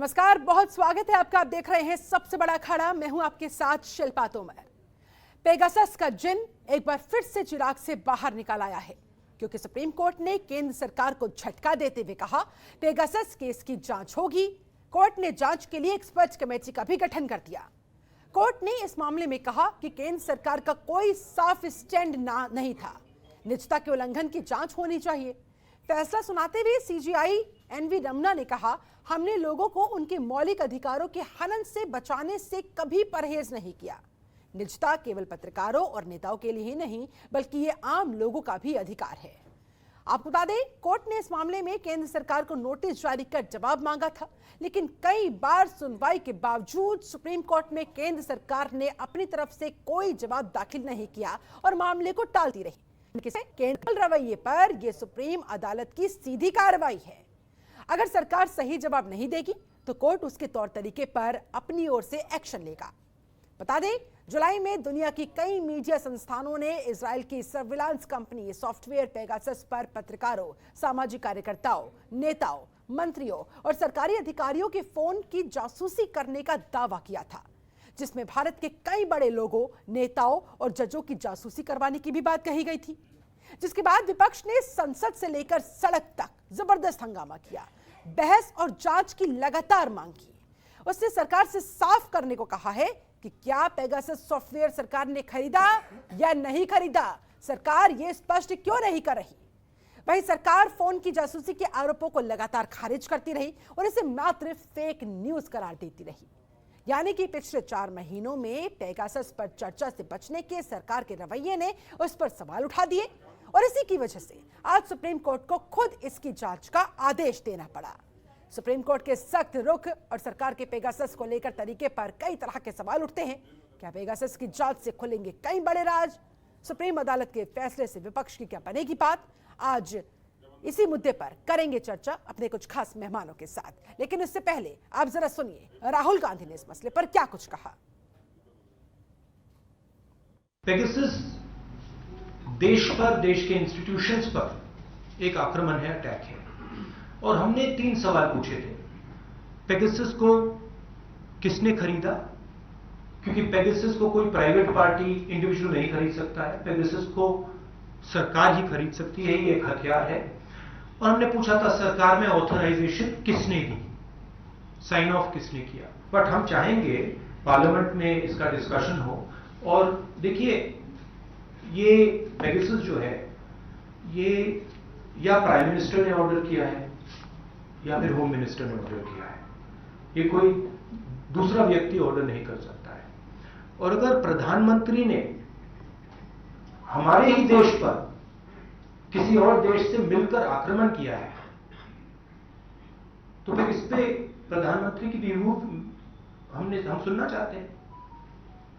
नमस्कार, बहुत स्वागत है आपका। आप देख रहे हैं सबसे बड़ा अखाड़ा। मैं हूं आपके साथ शिल्पा तोमर। पेगासस का जिन एक बार फिर से चिराग से बाहर निकल आया है, क्योंकि सुप्रीम कोर्ट ने केंद्र सरकार को झटका देते हुए कहा पेगासस केस की जांच होगी। कोर्ट ने जांच के लिए एक्सपर्ट कमेटी का भी गठन कर दिया। कोर्ट ने इस मामले में कहा कि केंद्र सरकार का कोई साफ स्टैंड नहीं था, निजता के उल्लंघन की जांच होनी चाहिए। फैसला सुनाते हुए सीजीआई एनवी रमना ने कहा, हमने लोगों को उनके मौलिक अधिकारों के हनन से बचाने से कभी परहेज नहीं किया। निजता केवल पत्रकारों और नेताओं के लिए ही नहीं, बल्कि ये आम लोगों का भी अधिकार है। आपको बता दें, कोर्ट ने इस मामले में केंद्र सरकार को नोटिस जारी कर जवाब मांगा था, लेकिन कई बार सुनवाई के बावजूद सुप्रीम कोर्ट में केंद्र सरकार ने अपनी तरफ से कोई जवाब दाखिल नहीं किया और मामले को टालती रही। केंद्र रवैये पर यह सुप्रीम अदालत की सीधी कार्रवाई है। अगर सरकार सही जवाब नहीं देगी तो कोर्ट उसके तौर तरीके पर अपनी ओर से एक्शन लेगा। बता दें, जुलाई में दुनिया की कई मीडिया संस्थानों ने इजराइल की सर्विलांस कंपनी सॉफ्टवेयर पेगासस पर पत्रकारों, सामाजिक कार्यकर्ताओं, नेताओं, मंत्रियों और सरकारी अधिकारियों के फोन की जासूसी करने का दावा किया था, जिसमें भारत के कई बड़े लोगों, नेताओं और जजों की जासूसी करवाने की भी बात कही गई थी। जिसके बाद विपक्ष ने संसद से लेकर सड़क तक जबरदस्त हंगामा किया, बहस और जांच की लगातार मांग की। उसने सरकार से साफ करने को कहा है कि क्या पेगासस सॉफ्टवेयर सरकार ने खरीदा या नहीं खरीदा। सरकार यह स्पष्ट क्यों नहीं कर रही। वहीं सरकार फोन की जासूसी के आरोपों को लगातार खारिज करती रही और इसे मात्र फेक न्यूज करार देती रही। यानी कि पिछले 4 महीनों में पेगासस पर चर्चा से बचने के सरकार के रवैये ने उस पर सवाल उठा दिए और इसी की वजह से आज सुप्रीम कोर्ट को खुद इसकी जांच का आदेश देना पड़ा। सुप्रीम कोर्ट के सख्त रुख और सरकार के पेगासस को लेकर तरीके पर कई तरह के सवाल उठते हैं। क्या पेगासस की जांच से खुलेंगे कई बड़े राज? सुप्रीम अदालत के फैसले से विपक्ष की क्या बनेगी बात? आज इसी मुद्दे पर करेंगे चर्चा अपने कुछ खास मेहमानों के साथ। लेकिन उससे पहले आप जरा सुनिए राहुल गांधी ने इस मसले पर क्या कुछ कहा। पेगासस देश पर, देश के इंस्टीट्यूशंस पर एक आक्रमण है, अटैक है। और हमने 3 सवाल पूछे थे। पेगासस को किसने खरीदा? क्योंकि पेगासस को कोई प्राइवेट पार्टी, इंडिविजुअल नहीं खरीद सकता है। पेगासस को सरकार ही खरीद सकती है, ये एक हथियार है। और हमने पूछा था सरकार में ऑथराइजेशन किसने दी, साइन ऑफ किसने किया। बट हम चाहेंगे पार्लियामेंट में इसका डिस्कशन हो। और देखिए, ये पेगासस जो है, ये या प्राइम मिनिस्टर ने ऑर्डर किया है या फिर होम मिनिस्टर ने ऑर्डर किया है। ये कोई दूसरा व्यक्ति ऑर्डर नहीं कर सकता है। और अगर प्रधानमंत्री ने हमारे ही देश पर किसी और देश से मिलकर आक्रमण किया है, तो फिर इस पे प्रधानमंत्री की व्यू हम सुनना चाहते हैं।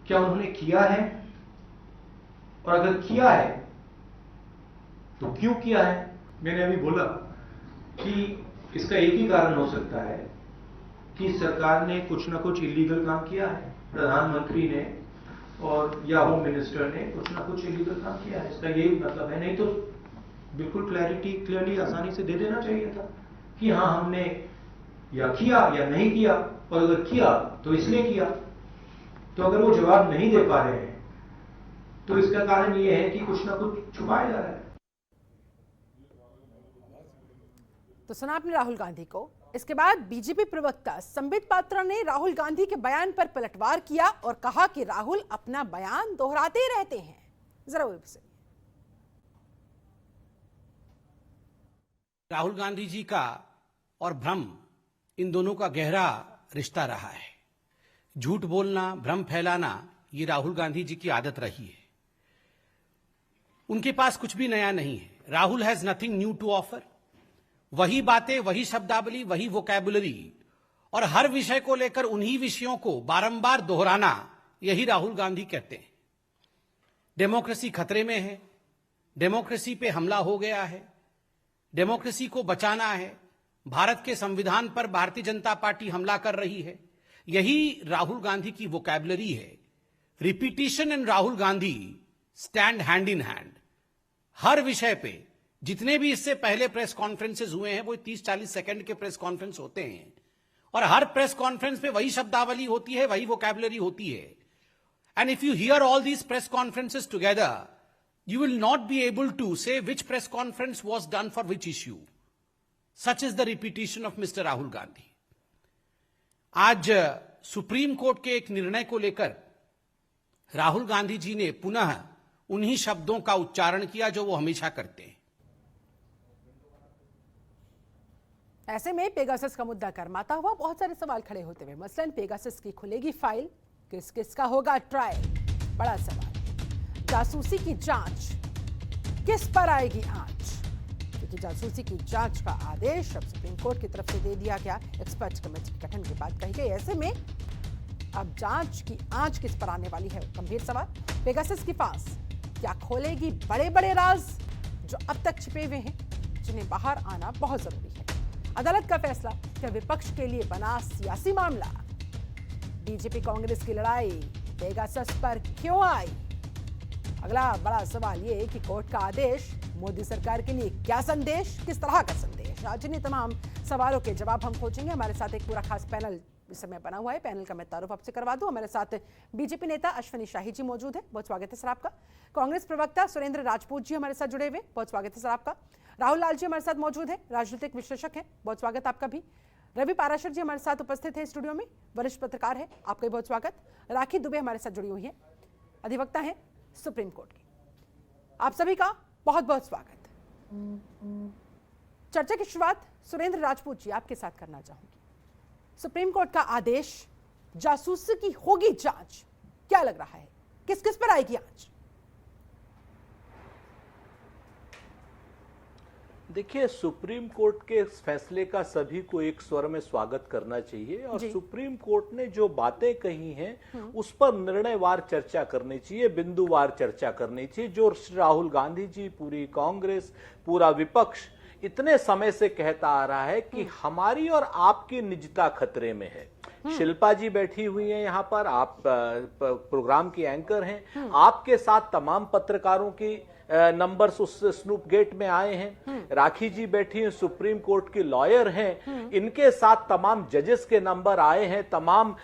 क्या उन्होंने किया है? और अगर किया है तो क्यों किया है? मैंने अभी बोला कि इसका एक ही कारण हो सकता है कि सरकार ने कुछ ना कुछ इलीगल काम किया है, प्रधानमंत्री ने और या होम मिनिस्टर ने कुछ ना कुछ इलीगल काम किया है। इसका यही मतलब है। नहीं तो बिल्कुल क्लियरली आसानी से दे देना चाहिए था कि हाँ, हमने या किया या नहीं किया, और अगर किया तो इसलिए किया। तो अगर वो जवाब नहीं दे पा रहे हैं तो इसका कारण ये है कि कुछ ना कुछ छुपाया जा रहा है। तो सुना आपने राहुल गांधी को। इसके बाद बीजेपी प्रवक्ता संबित पात्रा ने राहुल गांधी के बयान पर पलटवार किया और कहा कि राहुल अपना बयान दोहराते रहते हैं। जरा वो सुनिए। राहुल गांधी जी का और भ्रम, इन दोनों का गहरा रिश्ता रहा है। झूठ बोलना, भ्रम फैलाना, ये राहुल गांधी जी की आदत रही है। उनके पास कुछ भी नया नहीं है। Rahul has nothing new to offer. वही बातें, वही शब्दावली, वही वोकैबुलरी और हर विषय को लेकर उन्हीं विषयों को बारंबार दोहराना, यही राहुल गांधी कहते हैं। डेमोक्रेसी खतरे में है, डेमोक्रेसी पे हमला हो गया है, डेमोक्रेसी को बचाना है, भारत के संविधान पर भारतीय जनता पार्टी हमला कर रही है, यही राहुल गांधी की वोकैबुलरी है। Repetition and Rahul Gandhi stand hand in hand. हर विषय पे जितने भी इससे पहले प्रेस कॉन्फ्रेंसेज हुए हैं, वो 30-40 सेकंड के प्रेस कॉन्फ्रेंस होते हैं, और हर प्रेस कॉन्फ्रेंस पे वही शब्दावली होती है, वही वोकैबुलरी होती है. And if you here all these press conferences together, you will not be able to say which press conference was done for which issue. Such is the repetition of Mr. Rahul Gandhi. आज supreme court के एक निर्णय को लेकर राहुल गांधी जी ने पुनः उन्हीं शब्दों का उच्चारण किया जो वो हमेशा करते हैं. ऐसे में पेगासस का मुद्दा गरमाता हुआ बहुत सारे सवाल खड़े होते हुए, मसलन पेगासस की खुलेगी फाइल, किस किस का होगा ट्रायल, बड़ा सवाल. जासूसी की जांच किस पर आएगी आंच, क्योंकि जासूसी की जांच का आदेश अब सुप्रीम कोर्ट की तरफ से दे दिया गया. एक्सपर्ट कमेटी के गठन की बात कही गई. ऐसे में अब जांच की आंच किस पर आने वाली है, गंभीर सवाल. पेगासस की फांस क्या खोलेगी बड़े बड़े राज जो अब तक छिपे हुए हैं, जिन्हें बाहर आना बहुत जरूरी है. अदालत का फैसला क्या विपक्ष के लिए बना सियासी मामला. बीजेपी कांग्रेस की लड़ाई पेगासस पर क्यों आई. अगला बड़ा सवाल ये कि कोर्ट का आदेश मोदी सरकार के लिए क्या संदेश, किस तरह का संदेश. आज इन्हीं तमाम सवालों के जवाब हम खोजेंगे. हमारे साथ एक पूरा खास पैनल इस समय बना हुआ है. पैनल का मैं तारुफ आपसे करवा दूं. हमारे साथ बीजेपी नेता अश्विनी शाही जी मौजूद है, बहुत स्वागत है सर आपका. कांग्रेस प्रवक्ता सुरेंद्र राजपूत जी हमारे साथ जुड़े हुए, बहुत स्वागत है सर आपका. राहुल लाल जी हमारे साथ मौजूद है, राजनीतिक विश्लेषक हैं, बहुत स्वागत आपका भी. रवि पाराशर जी हमारे साथ उपस्थित है स्टूडियो में, वरिष्ठ पत्रकार है, आपका भी बहुत स्वागत. राखी दुबे हमारे साथ जुड़ी हुई है, अधिवक्ता है सुप्रीम कोर्ट की. आप सभी का बहुत बहुत स्वागत. चर्चा की शुरुआत सुरेंद्र राजपूत जी आपके साथ करना चाहूंगी. सुप्रीम कोर्ट का आदेश, जासूसी की होगी जांच, क्या लग रहा है, किस किस पर आएगी आंच. देखिए, सुप्रीम कोर्ट के इस फैसले का सभी को एक स्वर में स्वागत करना चाहिए और सुप्रीम कोर्ट ने जो बातें कही हैं उस पर निर्णयवार चर्चा करनी चाहिए, बिंदुवार चर्चा करनी चाहिए. जो राहुल गांधी जी, पूरी कांग्रेस, पूरा विपक्ष इतने समय से कहता आ रहा है कि हमारी और आपकी निजता खतरे में है. शिल्पा जी बैठी हुई हैं यहाँ पर, आप प्रोग्राम की एंकर हैं, आपके साथ तमाम पत्रकारों की नंबर्स उस स्नूप गेट में आए हैं. राखी जी बैठी हैं, सुप्रीम कोर्ट की लॉयर हैं, इनके साथ तमाम जजेस के नंबर आए हैं, तमाम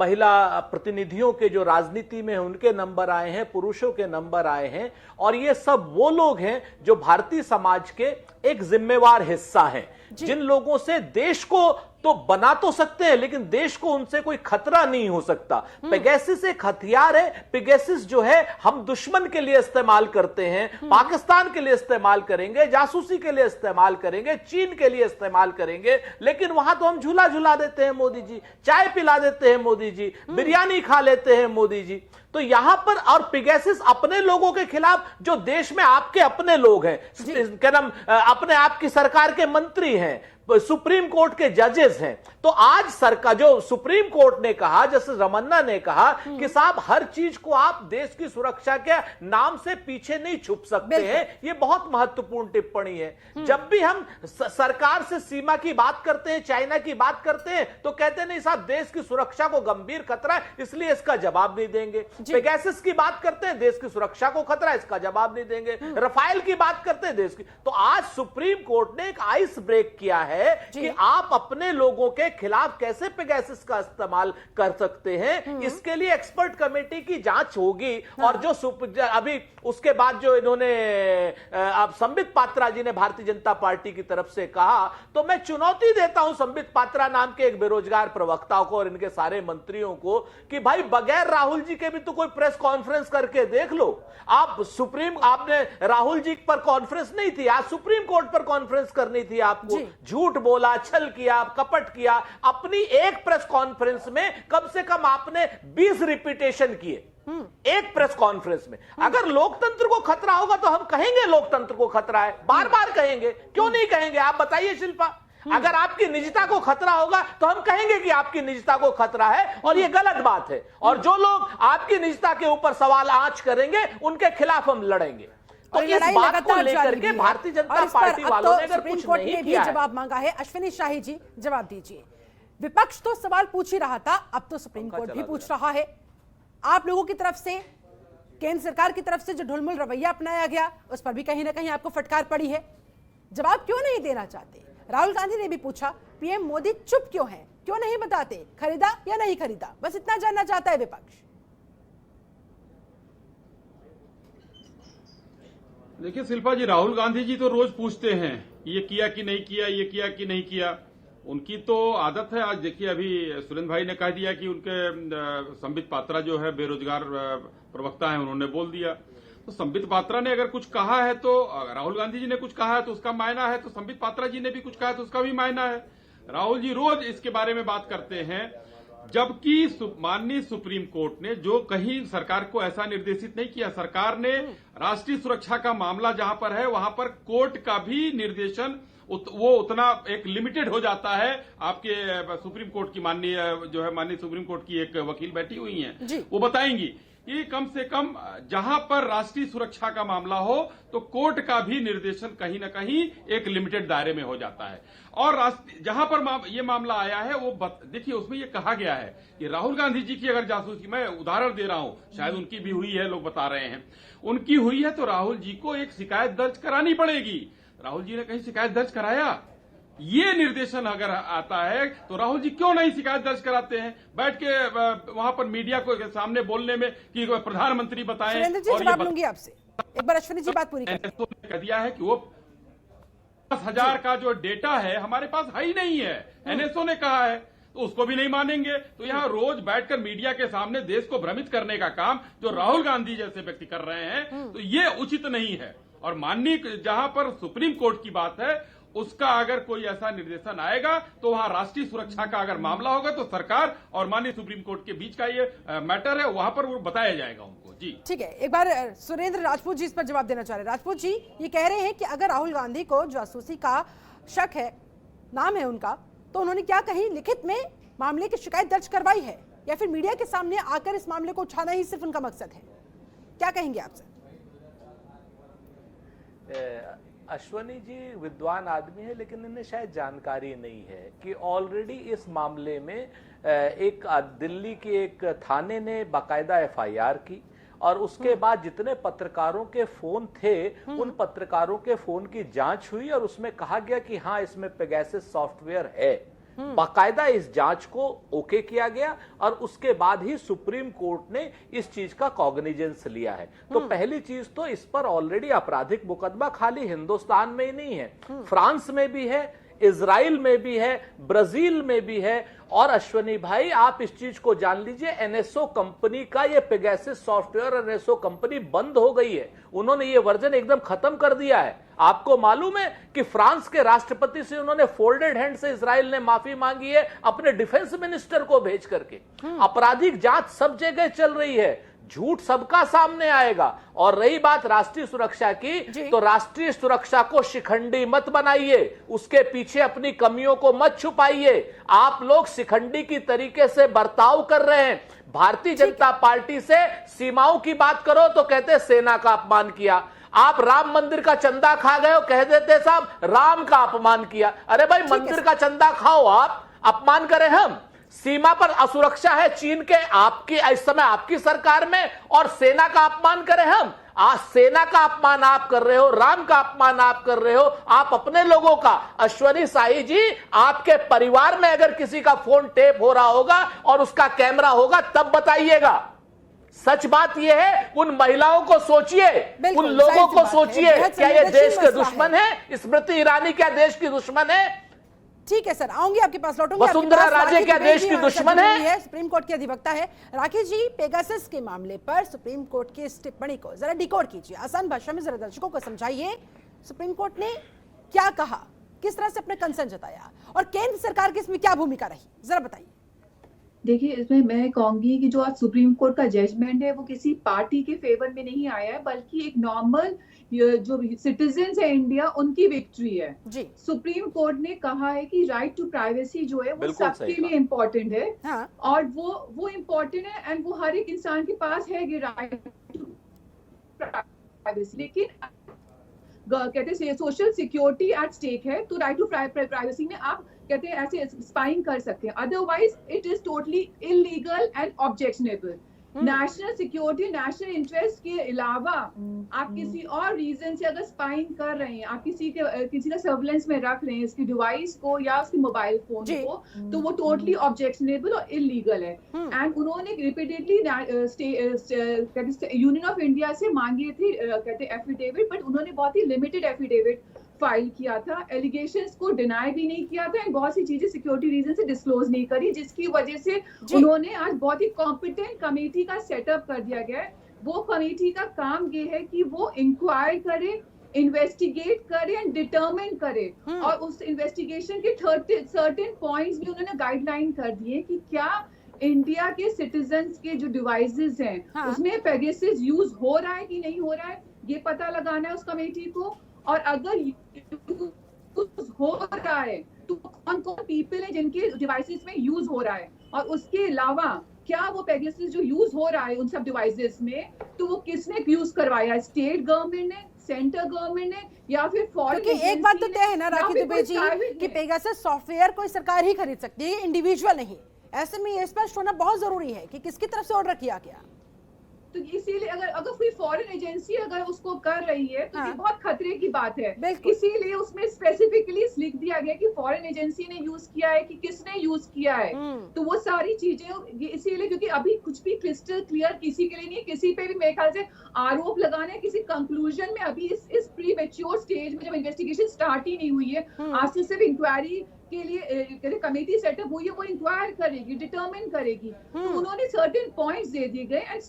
महिला प्रतिनिधियों के जो राजनीति में हैं उनके नंबर आए हैं, पुरुषों के नंबर आए हैं. और ये सब वो लोग हैं जो भारतीय समाज के एक जिम्मेवार हिस्सा हैं, जिन लोगों से देश को तो बना तो सकते हैं लेकिन देश को उनसे कोई खतरा नहीं हो सकता. पेगासस एक हथियार है. पेगासस जो है हम दुश्मन के लिए इस्तेमाल करते हैं, पाकिस्तान के लिए इस्तेमाल करेंगे, जासूसी के लिए इस्तेमाल करेंगे, चीन के लिए इस्तेमाल करेंगे, लेकिन वहां तो हम झूला झुला देते हैं मोदी जी, चाय पिला देते हैं मोदी जी, बिरयानी खा लेते हैं मोदी जी. तो यहां पर और पेगासस अपने लोगों के खिलाफ, जो देश में आपके अपने लोग हैं, क्या नाम, अपने आपकी सरकार के मंत्री हैं, सुप्रीम कोर्ट के जजेस हैं. तो आज सरकार, जो सुप्रीम कोर्ट ने कहा, जैसे रमन्ना ने कहा कि साहब हर चीज को आप देश की सुरक्षा के नाम से पीछे नहीं छुप सकते हैं, ये बहुत महत्वपूर्ण टिप्पणी है. जब भी हम सरकार से सीमा की बात करते हैं, चाइना की बात करते हैं, तो कहते नहीं साहब देश की सुरक्षा को गंभीर खतरा है इसलिए इसका जवाब नहीं देंगे. पेगासस की बात करते हैं, देश की सुरक्षा को खतरा है, इसका जवाब नहीं देंगे. रफाल की बात करते हैं, देश की. तो आज सुप्रीम कोर्ट ने एक आइस ब्रेक किया है कि आप अपने लोगों के खिलाफ कैसे पेगासस का इस्तेमाल कर सकते हैं. इसके लिए एक्सपर्ट कमेटी की जांच होगी. और जो अभी उसके बाद जो इन्होंने अब संबित पात्रा जी ने भारतीय जनता पार्टी की तरफ से कहा, तो मैं चुनौती देता हूं संबित पात्रा नाम के एक बेरोजगार प्रवक्ता को और इनके सारे मंत्रियों को कि भाई बगैर राहुल जी के भी तो कोई प्रेस कॉन्फ्रेंस करके देख लो. आपने राहुल जी पर कॉन्फ्रेंस नहीं थी, आज सुप्रीम कोर्ट पर कॉन्फ्रेंस करनी थी आपको. झूठ बोला, छल किया, कपट किया. अपनी एक प्रेस कॉन्फ्रेंस में कम से कम आपने 20 रिपीटेशन किए एक प्रेस कॉन्फ्रेंस में. अगर लोकतंत्र को खतरा होगा तो हम कहेंगे लोकतंत्र को खतरा है, बार बार कहेंगे, क्यों नहीं कहेंगे. आप बताइए शिल्पा, अगर आपकी निजता को खतरा होगा तो हम कहेंगे कि आपकी निजता को खतरा है और ये गलत बात है. और जो लोग आपकी निजता के ऊपर सवाल आंच करेंगे उनके खिलाफ हम लड़ेंगे. तो इस बात को लेकर के भारतीय जनता पार्टी वालों ने अगर कुछ नहीं किया, जवाब मांगा है. अश्विनी शाही जी जवाब दीजिए. विपक्ष तो सवाल पूछ ही रहा था, अब तो सुप्रीम कोर्ट भी पूछ रहा है. आप लोगों की तरफ से, केंद्र सरकार की तरफ से जो ढुलमुल रवैया अपनाया गया उस पर भी कहीं ना कहीं आपको फटकार पड़ी है. जवाब क्यों नहीं देना चाहते. राहुल गांधी ने भी पूछा, पीएम मोदी चुप क्यों हैं, क्यों नहीं बताते, खरीदा या नहीं खरीदा, बस इतना जानना चाहता है विपक्ष। देखिए शिल्पा जी, राहुल गांधी जी तो रोज पूछते हैं ये किया कि नहीं किया, ये किया कि नहीं किया। उनकी तो आदत है। आज देखिए अभी सुरेंद्र भाई ने कह दिया कि उनके संबित पात्रा जो है बेरोजगार प्रवक्ता हैं, उन्होंने बोल दिया। तो संबित पात्रा ने अगर कुछ कहा है तो राहुल गांधी जी ने कुछ कहा है तो उसका मायना है, तो संबित पात्रा जी ने भी कुछ कहा है तो उसका भी मायना है। राहुल जी रोज इसके बारे में बात करते हैं, जबकि माननीय सुप्रीम कोर्ट ने जो कहीं सरकार को ऐसा निर्देशित नहीं किया। सरकार ने राष्ट्रीय सुरक्षा का मामला जहां पर है वहां पर कोर्ट का भी निर्देशन वो उतना एक लिमिटेड हो जाता है। आपके सुप्रीम कोर्ट की माननीय सुप्रीम कोर्ट की एक वकील बैठी हुई हैं, वो बताएंगी कि कम से कम जहां पर राष्ट्रीय सुरक्षा का मामला हो तो कोर्ट का भी निर्देशन कहीं न कहीं एक लिमिटेड दायरे में हो जाता है। और जहां पर ये मामला आया है वो देखिए उसमें ये कहा गया है कि राहुल गांधी जी की अगर जासूसी, मैं उदाहरण दे रहा हूं, शायद उनकी भी हुई है, लोग बता रहे हैं उनकी हुई है, तो राहुल जी को एक शिकायत दर्ज करानी पड़ेगी। राहुल जी ने कहीं शिकायत दर्ज कराया? ये निर्देशन अगर आता है तो राहुल जी क्यों नहीं शिकायत दर्ज कराते हैं, बैठ के वहां पर मीडिया को सामने बोलने में कि प्रधानमंत्री बताएं। सुरेंद्र जी जवाब लूंगी आपसे, एक बार अश्विनी जी बात पूरी करें। एनएसओ ने कह दिया है कि वो 10,000 का जो डेटा है हमारे पास है ही नहीं है, एनएसओ ने कहा है, तो उसको भी नहीं मानेंगे। तो यहाँ रोज बैठकर मीडिया के सामने देश को भ्रमित करने का काम जो राहुल गांधी जैसे व्यक्ति कर रहे हैं, तो ये उचित नहीं है। और माननीय जहां पर सुप्रीम कोर्ट की बात है, उसका अगर कोई ऐसा निर्देशन आएगा तो वहां राष्ट्रीय सुरक्षा का अगर मामला होगा तो सरकार और माननीय सुप्रीम कोर्ट के बीच का ये मैटर है, वहां पर वो बताया जाएगा उनको। जी ठीक है, एक बार सुरेंद्र राजपूत जी इस पर जवाब देना चाह रहे हैं। राजपूत जी ये कह रहे हैं कि अगर राहुल गांधी को जासूसी का शक है, नाम है उनका, तो उन्होंने क्या कहीं लिखित में मामले की शिकायत दर्ज करवाई है या फिर मीडिया के सामने आकर इस मामले को उठाना ही सिर्फ उनका मकसद है? क्या कहेंगे आपसे? अश्वनी जी विद्वान आदमी है, लेकिन इन्हें शायद जानकारी नहीं है कि ऑलरेडी इस मामले में एक दिल्ली के एक थाने ने बाकायदा एफआईआर की और उसके बाद जितने पत्रकारों के फोन थे उन पत्रकारों के फोन की जांच हुई और उसमें कहा गया कि हाँ इसमें पेगासस सॉफ्टवेयर है। बाकायदा इस जांच को ओके किया गया और उसके बाद ही सुप्रीम कोर्ट ने इस चीज का कॉग्निजेंस लिया है। तो पहली चीज तो इस पर ऑलरेडी आपराधिक मुकदमा खाली हिंदुस्तान में ही नहीं है, फ्रांस में भी है, इजराइल में भी है, ब्राजील में भी है। और अश्वनी भाई आप इस चीज को जान लीजिए, एनएसओ कंपनी का ये पेगासस सॉफ्टवेयर, एनएसओ कंपनी बंद हो गई है, उन्होंने ये वर्जन एकदम खत्म कर दिया है। आपको मालूम है कि फ्रांस के राष्ट्रपति से उन्होंने फोल्डेड हैंड से इजराइल ने माफी मांगी है अपने डिफेंस मिनिस्टर को भेज करके। आपराधिक जांच सब जगह चल रही है, झूठ सबका सामने आएगा। और रही बात राष्ट्रीय सुरक्षा की, तो राष्ट्रीय सुरक्षा को शिखंडी मत बनाइए, उसके पीछे अपनी कमियों को मत छुपाइए। आप लोग शिखंडी की तरीके से बर्ताव कर रहे हैं। भारतीय जनता पार्टी से सीमाओं की बात करो तो कहते सेना का अपमान किया, आप राम मंदिर का चंदा खा गए हो कह देते साहब राम का अपमान किया। अरे भाई मंदिर का चंदा खाओ, आप अपमान करें हम। सीमा पर असुरक्षा है चीन के, आपकी इस समय आपकी सरकार में, और सेना का अपमान करें हम। आज सेना का अपमान आप कर रहे हो, राम का अपमान आप कर रहे हो, आप अपने लोगों का। अश्वनी साही जी, आपके परिवार में अगर किसी का फोन टेप हो रहा होगा और उसका कैमरा होगा तब बताइएगा। सच बात यह है, उन महिलाओं को सोचिए, उन लोगों को सोचिए, क्या ये देश के दुश्मन है? स्मृति ईरानी क्या देश की दुश्मन है? ठीक है सर, आऊंगी आपके पास, लौटूंगी। वसुंधरा राजे क्या देश की दुश्मन है? सुप्रीम कोर्ट के अधिवक्ता है राकेश जी। पेगासस के मामले पर सुप्रीम कोर्ट की इस टिप्पणी को जरा डिकोड कीजिए, आसान भाषा में जरा दर्शकों को समझाइए। सुप्रीम कोर्ट ने क्या कहा, किस तरह से अपने कंसर्न जताया और केंद्र सरकार की इसमें क्या भूमिका रही, जरा बताइए। देखिए, इसमें मैं कहूंगी कि जो आज सुप्रीम कोर्ट का जजमेंट है वो किसी पार्टी के फेवर में नहीं आया है, बल्कि एक नॉर्मल जो सिटीजन्स है इंडिया उनकी विक्ट्री है। जी। सुप्रीम कोर्ट ने कहा है कि राइट टू प्राइवेसी जो है वो सबके लिए इम्पोर्टेंट है। हाँ। और वो इम्पोर्टेंट है एंड वो हर एक इंसान के पास है कि राइट टू प्राइवेसी। लेकिन कहते हैं सोशल सिक्योरिटी एट स्टेक है, तो राइट टू प्राइवेसी में आप कहते हैं ऐसे स्पाइंग कर सकते हैं, otherwise it is totally illegal and objectionable. National security, national interest के अलावा आप किसी और रीजन से अगर स्पाइंग कर रहे हैं, आप किसी का सर्विलेंस में रख रहे हैं इसकी डिवाइस को या उसके मोबाइल फोन को, तो वो टोटली ऑब्जेक्शनेबल और इलीगल है। एंड उन्होंने रिपीटेडली यूनियन ऑफ इंडिया से मांगी थी कहते एफिडेविट, बट उन्होंने बहुत ही लिमिटेड एफिडेविट फाइल किया था, एलिगेशंस को डिनाई भी नहीं किया था, एंड बहुत सी चीजें सिक्योरिटी रीजन से डिस्क्लोज नहीं करी, जिसकी वजह से उन्होंने आज बहुत ही कॉम्पिटेंट कमेटी का सेटअप कर दिया गया है। वो कमेटी का काम ये है कि वो इंक्वायर करे, इन्वेस्टिगेट करे एंड डिटरमिन करे, और उस इन्वेस्टिगेशन के सर्टेन पॉइंट्स भी उन्होंने गाइडलाइन कर दिए कि क्या इंडिया के सिटीजन्स के जो डिवाइसेस हैं उसमें पेगासस यूज हो रहा है कि नहीं हो रहा है, ये पता लगाना है उस कमेटी को। और अगर हो रहा है तो कौन कौन पीपल है जिनके डिवाइसेस में यूज हो रहा है, और उसके अलावा क्या वो पेगासस जो यूज हो रहा है उन सब डिवाइसेस में, तो वो किसने यूज करवाया, स्टेट गवर्नमेंट ने, सेंट्रल गवर्नमेंट ने, या फिर फॉरेन। क्योंकि एक बात तो तय है ना राखी दुबे जी कि पेगासस सॉफ्टवेयर कोई सरकार ही खरीद सकती है, इंडिविजुअल नहीं। ऐसे में ये स्पष्ट होना बहुत जरूरी है कि किसकी तरफ से ऑर्डर किया गया। तो इसीलिए अगर कोई फॉरेन एजेंसी अगर उसको कर रही है तो ये बहुत खतरे की बात है। इसीलिए उसमें स्पेसिफिकली लिख दिया गया कि फॉरेन एजेंसी ने यूज किया है कि किसने यूज किया है। तो वो सारी चीजें इसीलिए, क्योंकि अभी कुछ भी क्रिस्टल क्लियर किसी के लिए नहीं है, किसी पे भी मेरे ख्याल से आरोप लगाने किसी कंक्लूजन में अभी इस प्री मैच्योर स्टेज में जब इन्वेस्टिगेशन स्टार्ट ही नहीं हुई है, आज से सिर्फ इंक्वायरी के लिए कमेटी सेटअप हुई है, वो इंक्वायर करेगी, डिटरमिन करेगी। तो उन्होंने सर्टेन पॉइंट्स दे दिए गए एंड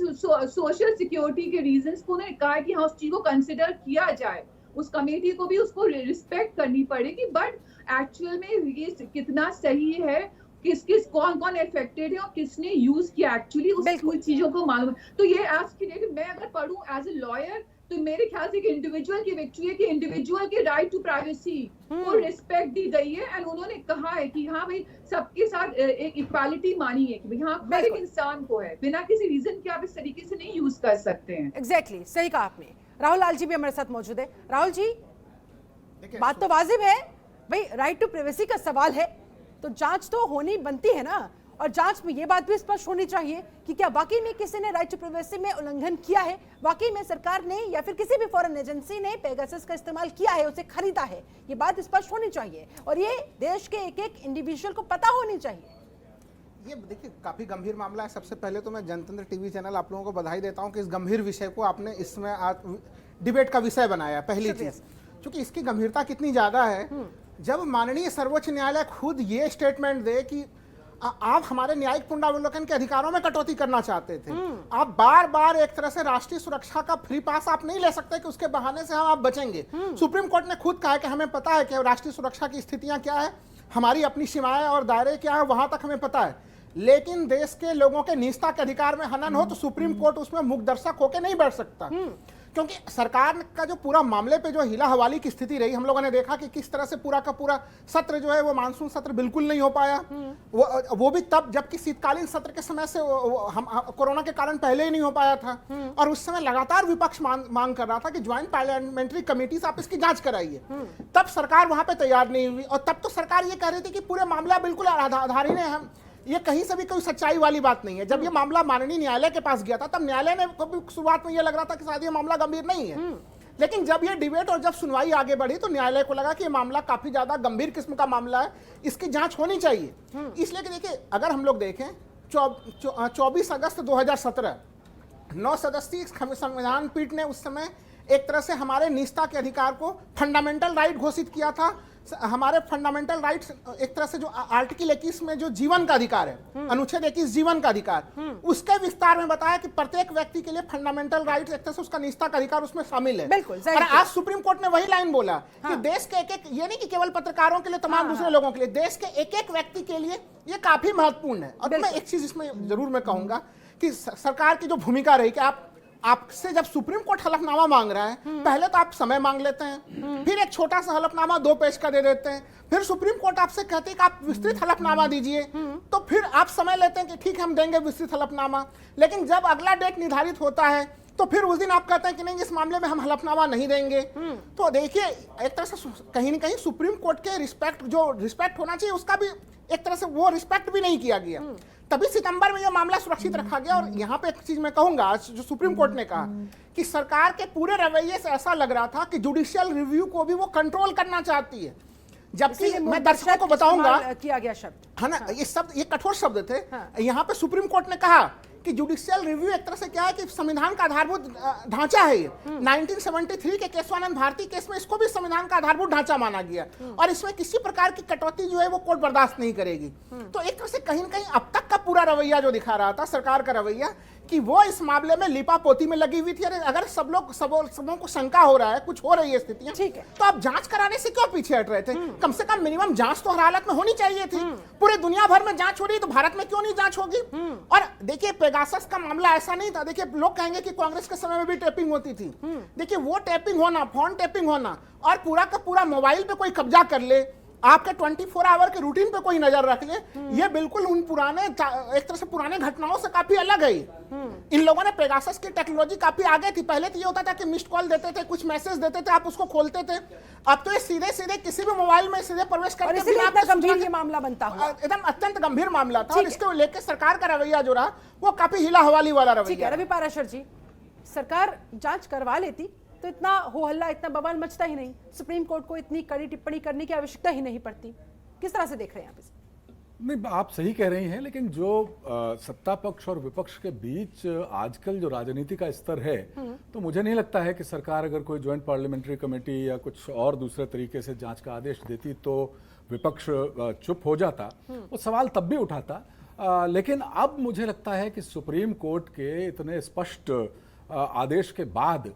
सोशल सिक्योरिटी के रीजंस को उन्होंने कहा कि हाँ उस चीज को कंसिडर किया जाए, उस कमेटी को भी उसको रिस्पेक्ट करनी पड़ेगी, बट एक्चुअल में ये कितना सही है, किस कौन कौन इफेक्टेड है और किसने यूज किया एक्चुअली उस चीजों को मालूम। तो ये आज की डेट मैं अगर पढ़ूं एज ए लॉयर तो मेरे ख्याल से इंडिविजुअल की विक्ट्री है कि इंडिविजुअल के राइट टू प्राइवेसी को रिस्पेक्ट दी गई है, एंड उन्होंने कहा है कि हाँ भाई सबके साथ एक इक्वालिटी मानी है कि भाई हाँ हर एक इंसान को है, बिना किसी रीजन के आप इस तरीके से नहीं यूज कर सकते हैं। एग्जैक्टली सही कहा आपने। राहुल लाल जी भी हमारे साथ मौजूद है। राहुल जी, बात तो वाजिब है भाई, राइट टू प्राइवेसी का सवाल है तो जांच तो होनी बनती है ना, और जांच में ये बात भी स्पष्ट होनी चाहिए कि क्या वाकई में किसी ने राइट टू प्राइवेसी में उल्लंघन किया है, वाकई में सरकार ने या फिर किसी भी फॉरेन एजेंसी ने पेगासस का इस्तेमाल किया है, उसे खरीदा है, ये बात स्पष्ट होनी चाहिए और ये देश के एक एक इंडिविजुअल को पता होनी चाहिए। ये देखिए काफ़ी गंभीर मामला है। सबसे पहले तो मैं जनतंत्र टीवी चैनल आप लोगों को बधाई देता हूं कि इस गंभीर विषय को आपने इसमें आज डिबेट का विषय बनाया। पहली चीज़ क्योंकि इसकी गंभीरता कितनी ज़्यादा है, जब माननीय सर्वोच्च न्यायालय खुद ये स्टेटमेंट दे कि आप हमारे न्यायिक पुनरावलोकन के अधिकारों में कटौती करना चाहते थे, आप बार बार एक तरह से राष्ट्रीय सुरक्षा का फ्री पास आप नहीं ले सकते कि उसके बहाने से हम आप बचेंगे। सुप्रीम कोर्ट ने खुद कहा कि हमें पता है कि राष्ट्रीय सुरक्षा की स्थितियां क्या है, हमारी अपनी सीमाएं और दायरे क्या है, वहां तक हमें पता है, लेकिन देश के लोगों के निजता के अधिकार में हनन हो तो सुप्रीम कोर्ट उसमें मुख्य दर्शक होकर नहीं बैठ सकता। क्योंकि सरकार का जो पूरा मामले पे जो हिला हवाली की स्थिति रही, हम लोगों ने देखा कि किस तरह से पूरा का पूरा सत्र जो है वो मानसून सत्र बिल्कुल नहीं हो पाया, वो भी तब जबकि शीतकालीन सत्र के समय से हम कोरोना के कारण पहले ही नहीं हो पाया था, और उस समय लगातार विपक्ष मांग कर रहा था कि ज्वाइंट पार्लियामेंट्री कमेटी से आप इसकी जांच कराइए। तब सरकार वहां पे तैयार नहीं हुई, और तब तो सरकार ये कह रही थी कि पूरे मामला बिल्कुल आधारहीन है, हम ये कहीं से भी कोई सच्चाई वाली बात नहीं है। जब ये मामला माननीय न्यायालय के पास गया था तब न्यायालय ने शुरुआत में ये लग रहा था कि शायद ये मामला गंभीर नहीं है, लेकिन जब ये डिबेट और जब सुनवाई आगे बढ़ी तो न्यायालय को लगा कि ये मामला काफी ज्यादा गंभीर किस्म का मामला है, इसकी जांच होनी चाहिए। इसलिए कि देखिए अगर हम लोग देखें 24 अगस्त 2017 9 सदस्यीय संविधान पीठ ने उस समय एक तरह से हमारे निजता के अधिकार को फंडामेंटल राइट घोषित किया था। हमारे फंडामेंटल राइट्स एक तरह से जो आर्टिकल 21 में जो जीवन का अधिकार है, अनुच्छेद 21 जीवन का अधिकार, उसके विस्तार में बताया कि प्रत्येक व्यक्ति के लिए फंडामेंटल राइट्स एक तरह से उसका निजता का अधिकार उसमें शामिल है। और आज सुप्रीम कोर्ट ने वही लाइन बोला कि देश के एक ये नहीं कि केवल पत्रकारों के लिए, तमाम दूसरे लोगों के लिए, देश के एक एक व्यक्ति के लिए ये काफी महत्वपूर्ण है। और मैं एक चीज इसमें जरूर मैं कहूंगा कि सरकार की जो भूमिका रही कि आपसे जब सुप्रीम कोर्ट हलफनामा मांग रहा है, पहले तो आप समय मांग लेते हैं, फिर एक छोटा सा हलफनामा 2 पेज का दे देते हैं, फिर सुप्रीम कोर्ट आपसे कहती है कि आप विस्तृत हलफनामा दीजिए, तो फिर आप समय लेते हैं कि ठीक है हम देंगे विस्तृत हलफनामा, लेकिन जब अगला डेट निर्धारित होता है तो फिर उस दिन आप कहते हैं कि नहीं इस मामले में हम हलफनामा नहीं देंगे। तो देखिए एक तरह से कहीं ना कहीं सुप्रीम कोर्ट के रिस्पेक्ट होना चाहिए उसका भी एक तरह से वो रिस्पेक्ट भी नहीं किया गया। तभी सितंबर में यह मामला सुरक्षित रखा गया। और यहाँ पे एक चीज मैं कहूंगा जो सुप्रीम कोर्ट ने कहा कि सरकार के पूरे रवैये से ऐसा लग रहा था कि जुडिशियल रिव्यू को भी वो कंट्रोल करना चाहती है, जबकि मैं दर्शकों को बताऊंगा किया गया शब्द है ना, ये शब्द ये कठोर शब्द थे। यहाँ पे सुप्रीम कोर्ट ने कहा कि जुडिशियल रिव्यू एक तरह से क्या है कि संविधान का आधारभूत ढांचा है ये। 1973 के केशवानंद भारती केस में इसको भी संविधान का आधारभूत ढांचा माना गया और इसमें किसी प्रकार की कटौती जो है वो कोर्ट बर्दाश्त नहीं करेगी। तो एक तरह से कहीं ना कहीं अब तक का पूरा रवैया जो दिखा रहा था सरकार का रवैया कि वो इस मामले में लिपापोती में लगी हुई थी। अगर सबों को शंका हो रहा है, कुछ हो रही है स्थितियां, ठीक है, तो आप जांच कराने से क्यों पीछे हट रहे थे? कम से कम मिनिमम जांच तो हर हालत में होनी चाहिए थी। पूरे दुनिया भर में जांच हो रही है तो भारत में क्यों नहीं जांच होगी? और देखिए पेगासस का मामला ऐसा नहीं था। देखिए लोग कहेंगे कि कांग्रेस के समय में भी टैपिंग होती थी। देखिए वो टैपिंग होना, फोन टैपिंग होना और पूरा का पूरा मोबाइल पे कोई कब्जा कर ले, आपके 24 आवर के रूटीन पे कोई नजर रख ले, ये बिल्कुल उन पुराने एक तरह से पुराने घटनाओं से काफी अलग है। इन लोगों ने पेगासस की टेक्नोलॉजी काफी आगे थी। पहले तो ये होता था कि मिस्ड कॉल देते थे, कुछ मैसेज देते थे, आप उसको खोलते थे। अब तो ये सीधे सीधे किसी भी मोबाइल में सीधे प्रवेश करके गंभीर ये मामला बनता हुआ एकदम अत्यंत गंभीर मामला था। और इसको लेकर सरकार का रवैया जो रहा वो काफी हिला हवाली वाला रवैया। रवि पाराशर जी, सरकार जांच करवा लेती तो इतना हो हल्ला, इतना बवाल मचता ही नहीं, सुप्रीम कोर्ट को इतनी कड़ी टिप्पणी करने की आवश्यकता ही नहीं पड़ती। किस तरह से देख रहे हैं आप इसे? नहीं, आप सही कह रही हैं, लेकिन जो सत्ता पक्ष और विपक्ष के बीच आजकल जो राजनीति का स्तर है, तो मुझे नहीं लगता है कि सरकार अगर कोई ज्वाइंट पार्लियामेंट्री कमेटी या कुछ और दूसरे तरीके से जांच का आदेश देती तो विपक्ष चुप हो जाता, वो सवाल तब भी उठाता। लेकिन अब मुझे लगता है कि सुप्रीम कोर्ट के इतने स्पष्ट आदेश के बाद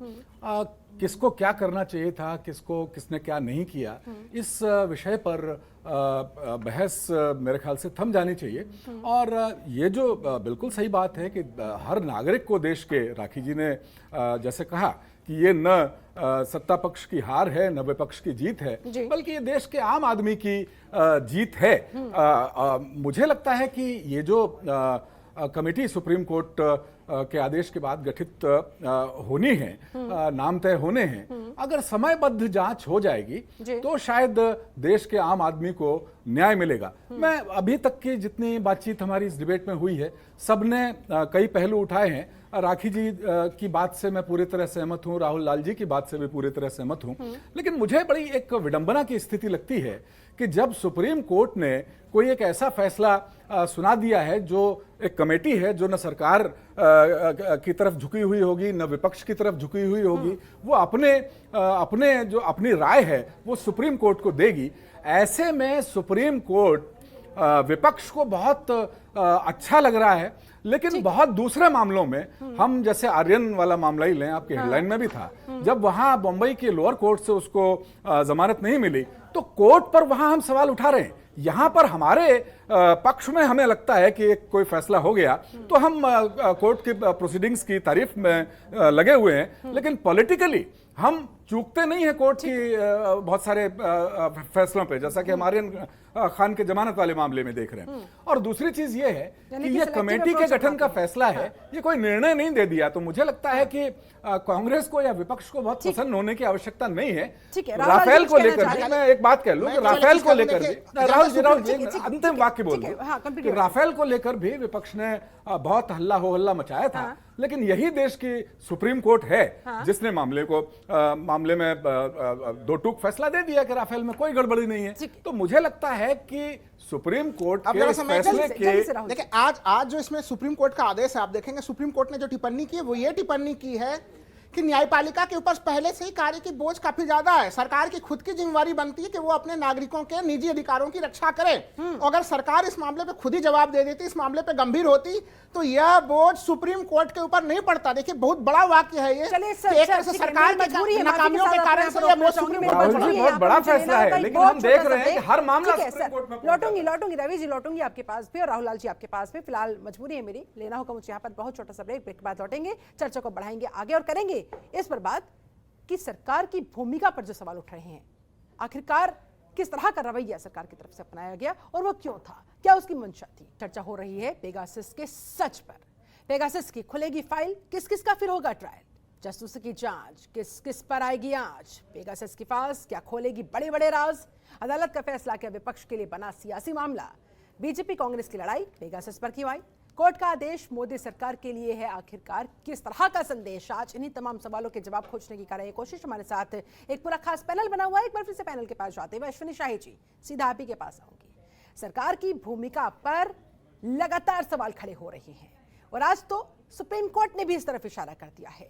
किसको क्या करना चाहिए था, किसने क्या नहीं किया, इस विषय पर बहस मेरे ख्याल से थम जानी चाहिए। और ये जो बिल्कुल सही बात है कि हर नागरिक को देश के, राखी जी ने जैसे कहा कि ये न सत्ता पक्ष की हार है न विपक्ष की जीत है, बल्कि ये देश के आम आदमी की जीत है। मुझे लगता है कि ये जो कमेटी सुप्रीम कोर्ट के आदेश के बाद गठित होनी है, नाम तय होने हैं, अगर समयबद्ध जांच हो जाएगी तो शायद देश के आम आदमी को न्याय मिलेगा। मैं अभी तक की जितनी बातचीत हमारी इस डिबेट में हुई है, सबने कई पहलू उठाए हैं। राखी जी की बात से मैं पूरी तरह सहमत हूं, राहुल लाल जी की बात से भी पूरी तरह सहमत हूं, लेकिन मुझे बड़ी एक विडंबना की स्थिति लगती है कि जब सुप्रीम कोर्ट ने कोई एक ऐसा फैसला सुना दिया है जो एक कमेटी है जो न सरकार की तरफ झुकी हुई होगी न विपक्ष की तरफ झुकी हुई होगी, वो अपने जो अपनी राय है वो सुप्रीम कोर्ट को देगी। ऐसे में सुप्रीम कोर्ट विपक्ष को बहुत अच्छा लग रहा है, लेकिन बहुत दूसरे मामलों में, हम जैसे आर्यन वाला मामला ही लें, आपके हेडलाइन में भी था, जब वहां बंबई के लोअर कोर्ट से उसको जमानत नहीं मिली तो कोर्ट पर वहां हम सवाल उठा रहे हैं। यहां पर हमारे पक्ष में हमें लगता है कि एक कोई फैसला हो गया तो हम कोर्ट की प्रोसीडिंग्स की तारीफ में लगे हुए हैं, लेकिन पॉलिटिकली हम चूकते नहीं है कोर्ट की बहुत सारे फैसलों पे, जैसा कि हमारे खान के जमानत वाले मामले में देख रहे हैं। और दूसरी चीज ये है कि ये कमेटी के गठन का फैसला है, ये कोई निर्णय नहीं दे दिया, तो मुझे लगता है कि कांग्रेस को या विपक्ष को बहुत प्रसन्न होने की आवश्यकता नहीं है। राफेल को लेकर भी मैं एक बात कह लूं कि राफेल को लेकर भी, राहुल जी अंतिम वाक्य बोल दूं, राफेल को लेकर भी विपक्ष ने बहुत हल्ला हो हल्ला मचाया था, लेकिन यही देश की सुप्रीम कोर्ट है जिसने मामले में दो टूक फैसला दे दिया कि राफेल में कोई गड़बड़ी नहीं है। तो मुझे लगता है कि सुप्रीम कोर्ट के फैसले के देखिए आज जो इसमें सुप्रीम कोर्ट का आदेश है, आप देखेंगे सुप्रीम कोर्ट ने जो टिप्पणी की है वो ये टिप्पणी की है कि न्यायपालिका के ऊपर पहले से ही कार्य की बोझ काफी ज्यादा है। सरकार की खुद की जिम्मेवारी बनती है कि वो अपने नागरिकों के निजी अधिकारों की रक्षा करे। अगर सरकार इस मामले पे खुद ही जवाब दे देती, इस मामले पे गंभीर होती, तो यह बोझ सुप्रीम कोर्ट के ऊपर नहीं पड़ता। देखिए बहुत बड़ा वाक्य है ये, एक तरह से सरकार की नाकामियों के कारण से यह बोझ सुप्रीम कोर्ट पर पड़ा। बहुत बड़ा फैसला है, लेकिन हम देख रहे हैं कि हर मामला सुप्रीम कोर्ट में लौटूंगी रवि जी, लौटूंगी आपके पास भी और राहुल लाल जी आपके पास भी। फिलहाल मजबूरी है मेरी, लेना होगा मुझे यहाँ पर बहुत छोटा सा ब्रेक के बाद लौटेंगे, चर्चा को बढ़ाएंगे आगे और करेंगे इस पर बात कि सरकार की भूमिका पर जो सवाल उठ रहे हैं, आखिरकार किस तरह का रवैया सरकार की तरफ से अपनाया गया और वो क्यों था, क्या उसकी मंशा थी। चर्चा हो रही है पेगासस के सच पर। पेगासस की खुलेगी फाइल, किस किस का फिर होगा ट्रायल। जासूसी की जांच किस किस पर आएगी आज? पेगासस के पास क्या खोलेगी बड़े बड़े राज? अदालत का फैसला क्या विपक्ष के लिए बना सियासी मामला? बीजेपी कांग्रेस की लड़ाई पेगासस पर क्यों आई? कोर्ट का आदेश मोदी सरकार के लिए है आखिरकार किस तरह का संदेश? आज इन्हीं तमाम सवालों के जवाब खोजने की कर रहे हैं कोशिश। हमारे साथ एक पूरा खास पैनल बना हुआ है। एक बार फिर से पैनल के पास जाते हुए अश्विनी शाही जी, सीधा आप ही के पास आऊंगी। सरकार की भूमिका पर लगातार सवाल खड़े हो रहे हैं और आज तो सुप्रीम कोर्ट ने भी इस तरफ इशारा कर दिया है।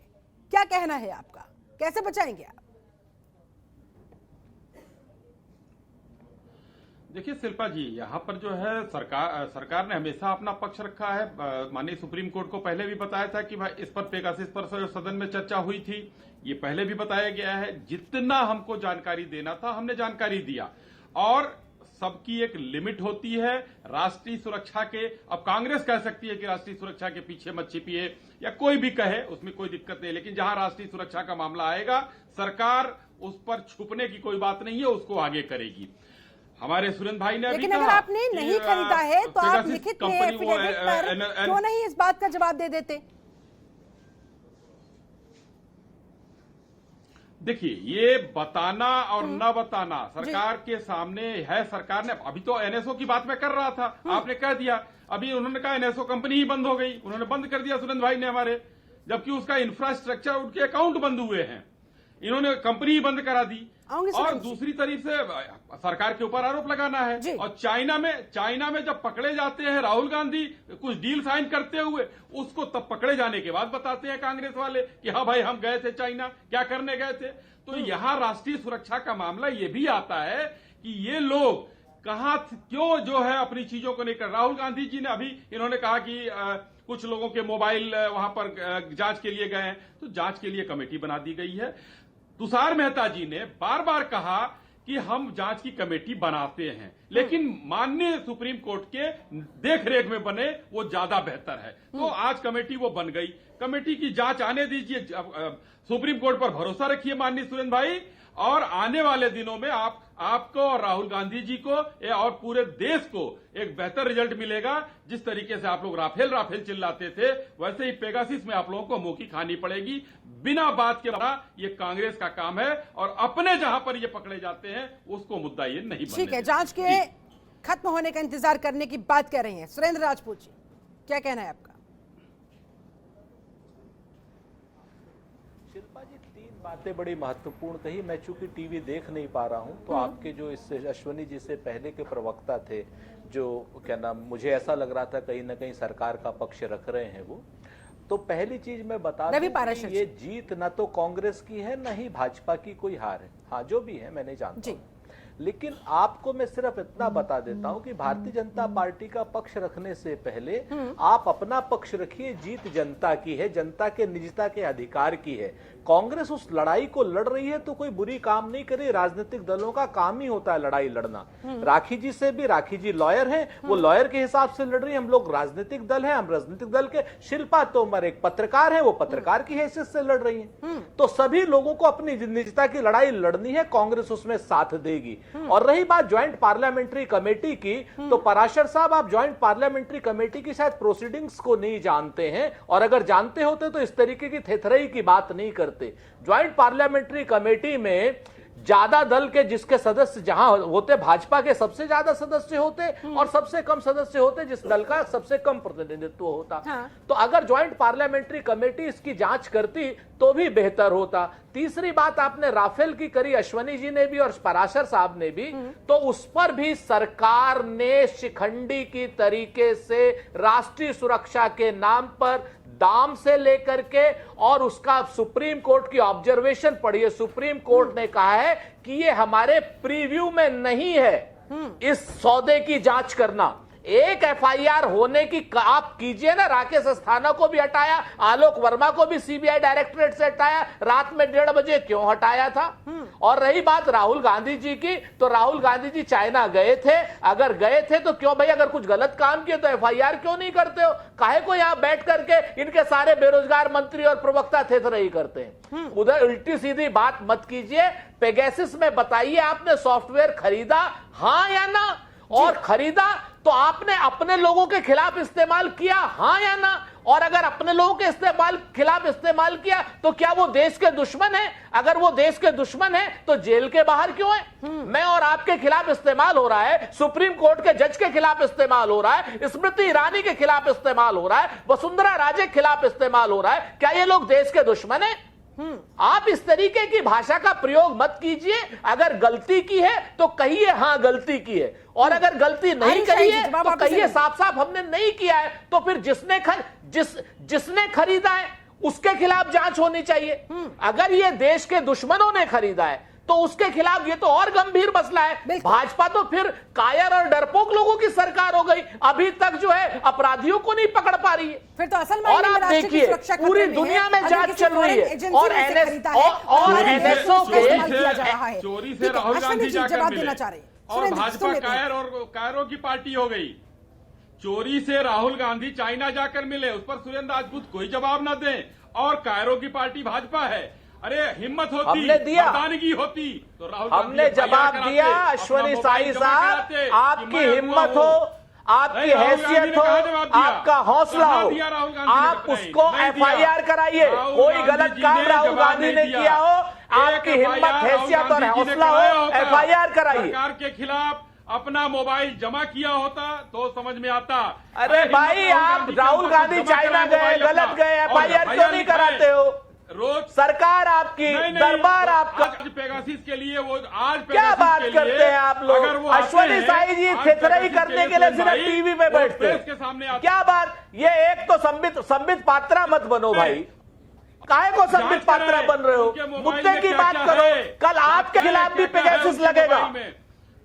क्या कहना है आपका? कैसे बचाएंगे आप? देखिए शिल्पा जी, यहाँ पर जो है सरकार ने हमेशा अपना पक्ष रखा है। माननीय सुप्रीम कोर्ट को पहले भी बताया था कि भाई इस पर पेगासस पर सदन में चर्चा हुई थी, ये पहले भी बताया गया है। जितना हमको जानकारी देना था हमने जानकारी दिया, और सबकी एक लिमिट होती है राष्ट्रीय सुरक्षा के। अब कांग्रेस कह सकती है कि राष्ट्रीय सुरक्षा के पीछे मत छिपिए, या कोई भी कहे, उसमें कोई दिक्कत नहीं, लेकिन जहां राष्ट्रीय सुरक्षा का मामला आएगा सरकार उस पर छुपने की कोई बात नहीं है, उसको आगे करेगी। हमारे सुरेंद्र भाई ने लेकिन अगर आपने नहीं खरीदा है तो आप लिखित में एफिडेविट पर क्यों नहीं इस बात का जवाब दे देते? देखिए, ये बताना और न बताना सरकार के सामने है। सरकार ने अभी तो एनएसओ की बात मैं कर रहा था, आपने कह दिया, अभी उन्होंने कहा एनएसओ कंपनी ही बंद हो गई, उन्होंने बंद कर दिया सुरेंद्र भाई ने हमारे, जबकि उसका इंफ्रास्ट्रक्चर, उनके अकाउंट बंद हुए हैं, इन्होंने कंपनी ही बंद करा दी। और दूसरी तरफ से सरकार के ऊपर आरोप लगाना है। और चाइना में जब पकड़े जाते हैं राहुल गांधी कुछ डील साइन करते हुए, उसको तब पकड़े जाने के बाद बताते हैं कांग्रेस वाले कि हाँ भाई हम गए थे चाइना, क्या करने गए थे। तो यहां राष्ट्रीय सुरक्षा का मामला ये भी आता है कि ये लोग कहां क्यों जो है अपनी चीजों को नहीं कर। राहुल गांधी जी ने अभी इन्होंने कहा कि कुछ लोगों के मोबाइल वहां पर जांच के लिए गए हैं, तो जांच के लिए कमेटी बना दी गई है। तुषार मेहता जी ने बार बार कहा कि हम जांच की कमेटी बनाते हैं, लेकिन माननीय सुप्रीम कोर्ट के देखरेख में बने वो ज्यादा बेहतर है। तो आज कमेटी वो बन गई, कमेटी की जांच आने दीजिए, सुप्रीम कोर्ट पर भरोसा रखिए माननीय सुरेंद्र भाई, और आने वाले दिनों में आपको और राहुल गांधी जी को और पूरे देश को एक बेहतर रिजल्ट मिलेगा। जिस तरीके से आप लोग राफेल चिल्लाते थे, वैसे ही पेगासस में आप लोगों को मुंह की खानी पड़ेगी बिना बात के। ये कांग्रेस का काम है, और अपने जहां पर ये पकड़े जाते हैं उसको मुद्दा ये नहीं बनने ठीक है। जांच के खत्म होने का इंतजार करने की बात कर रही हैं सुरेंद्र राजपूत जी, क्या कहना है आपका? शिल्पा जी, तीन बातें बड़ी महत्वपूर्ण कही। मैं चूंकि टीवी देख नहीं पा रहा हूं, तो आपके जो इससे अश्विनी जी से पहले के प्रवक्ता थे, जो क्या नाम, मुझे ऐसा लग रहा था कहीं ना कहीं सरकार का पक्ष रख रहे हैं वो। तो पहली चीज मैं बता दूं कि ये जीत ना तो कांग्रेस की है, ना ही भाजपा की कोई हार है। हाँ, जो भी है मैं नहीं जानता, लेकिन आपको मैं सिर्फ इतना बता देता हूं कि भारतीय जनता पार्टी का पक्ष रखने से पहले आप अपना पक्ष रखिए। जीत जनता की है, जनता के निजता के अधिकार की है। कांग्रेस उस लड़ाई को लड़ रही है तो कोई बुरी काम नहीं करे। राजनीतिक दलों का काम ही होता है लड़ाई लड़ना। राखी जी से भी, राखी जी लॉयर हैं, वो लॉयर के हिसाब से लड़ रही है, हम लोग राजनीतिक दल हैं, हम राजनीतिक दल के। शिल्पा तोमर एक पत्रकार है, वो पत्रकार की हैसियत से लड़ रही है। तो सभी लोगों को अपनी निजता की लड़ाई लड़नी है, कांग्रेस उसमें साथ देगी। और रही बात ज्वाइंट पार्लियामेंट्री कमेटी की, तो पराशर साहब, आप ज्वाइंट पार्लियामेंट्री कमेटी की शायद प्रोसीडिंग्स को नहीं जानते हैं, और अगर जानते होते तो इस तरीके की थेथरई की बात नहीं करते। ज्वाइंट पार्लियामेंट्री कमेटी में ज्यादा दल के जिसके सदस्य जहां होते, भाजपा के सबसे ज्यादा सदस्य होते और सबसे कम सदस्य होते जिस दल का सबसे कम प्रतिनिधित्व होता। तो अगर ज्वाइंट पार्लियामेंट्री कमेटी इसकी जांच करती तो भी बेहतर होता। तीसरी बात आपने राफेल की करी, अश्वनी जी ने भी और पराशर साहब ने भी, तो उस पर भी सरकार ने शिखंडी की तरीके से राष्ट्रीय सुरक्षा के नाम पर दाम से लेकर के, और उसका सुप्रीम कोर्ट की ऑब्जर्वेशन पढ़िए। सुप्रीम कोर्ट ने कहा है कि ये हमारे प्रीव्यू में नहीं है इस सौदे की जांच करना। एक एफआईआर होने की आप कीजिए ना। राकेश अस्थाना को भी हटाया, आलोक वर्मा को भी सीबीआई डायरेक्टरेट से हटाया, रात में 1:30 बजे क्यों हटाया था? और रही बात राहुल गांधी जी की, तो राहुल गांधी जी चाइना गए थे, अगर गए थे तो क्यों भाई, अगर कुछ गलत काम किए तो एफआईआर क्यों नहीं करते हो? काहे को यहां बैठ करके इनके सारे बेरोजगार मंत्री और प्रवक्ता थेथरई करते हैं? उधर उल्टी सीधी बात मत कीजिए। पेगासस में बताइए आपने सॉफ्टवेयर खरीदा, हां या ना? और खरीदा तो आपने अपने लोगों के खिलाफ इस्तेमाल किया, हां या ना? और अगर अपने लोगों के खिलाफ इस्तेमाल किया तो क्या वो देश के दुश्मन है? अगर वो देश के दुश्मन है तो जेल के बाहर क्यों है? मैं और आपके खिलाफ इस्तेमाल हो रहा है, सुप्रीम कोर्ट के जज के खिलाफ इस्तेमाल हो रहा है, स्मृति ईरानी के खिलाफ इस्तेमाल हो रहा है, वसुंधरा राजे के खिलाफ इस्तेमाल हो रहा है। क्या ये लोग देश के दुश्मन है? आप इस तरीके की भाषा का प्रयोग मत कीजिए। अगर गलती की है तो कहिए हां गलती की है, और अगर गलती नहीं करी है तो कहिए साफ साफ हमने नहीं किया है। तो फिर जिसने खरीदा है उसके खिलाफ जांच होनी चाहिए। अगर ये देश के दुश्मनों ने खरीदा है तो उसके खिलाफ ये तो और गंभीर मसला है। भाजपा तो फिर कायर और डरपोक लोगों की सरकार हो गई, अभी तक जो है अपराधियों को नहीं पकड़ पा रही है। फिर तो असल और आप देखिए पूरी दुनिया में जांच चल रही है और एनएसओ के चोरी से राहुल गांधी जाकर मिले और भाजपा कायरों की पार्टी हो गई। चोरी से राहुल गांधी चाइना जाकर मिले, उस पर सुरेंद्र राजपूत कोई जवाब ना दें, और कायरों की पार्टी भाजपा है। अरे हिम्मत होती, हमने दिया, मर्दानगी होती तो राहुल हमने जवाब दिया। अश्वनी साई साहब, आपकी हिम्मत हो, आपकी हैसियत हो, आपका हौसला हो, आप उसको एफआईआर कराइए। कोई गलत काम राहुल गांधी ने किया हो, आपकी हिम्मत, हैसियत और हौसला हो, एफआईआर कराइए। सरकार के खिलाफ अपना मोबाइल जमा किया होता तो समझ में आता। अरे भाई, आप राहुल गांधी चाइना गए, गलत गए, एफआईआर क्यों नहीं कराते हो? रोज सरकार आपकी, दरबार आपका। पेगासिस के लिए वो आज क्या बात करते हैं आप लोग? अश्वनी साई जी थेथराई करने के लिए सिर्फ टीवी पे बैठते हैं। क्या बात? ये एक तो संबित पात्रा मत बनो भाई, काहे को संबित पात्रा बन रहे हो? मुद्दे की बात करो। कल आपके खिलाफ भी पेगासिस लगेगा,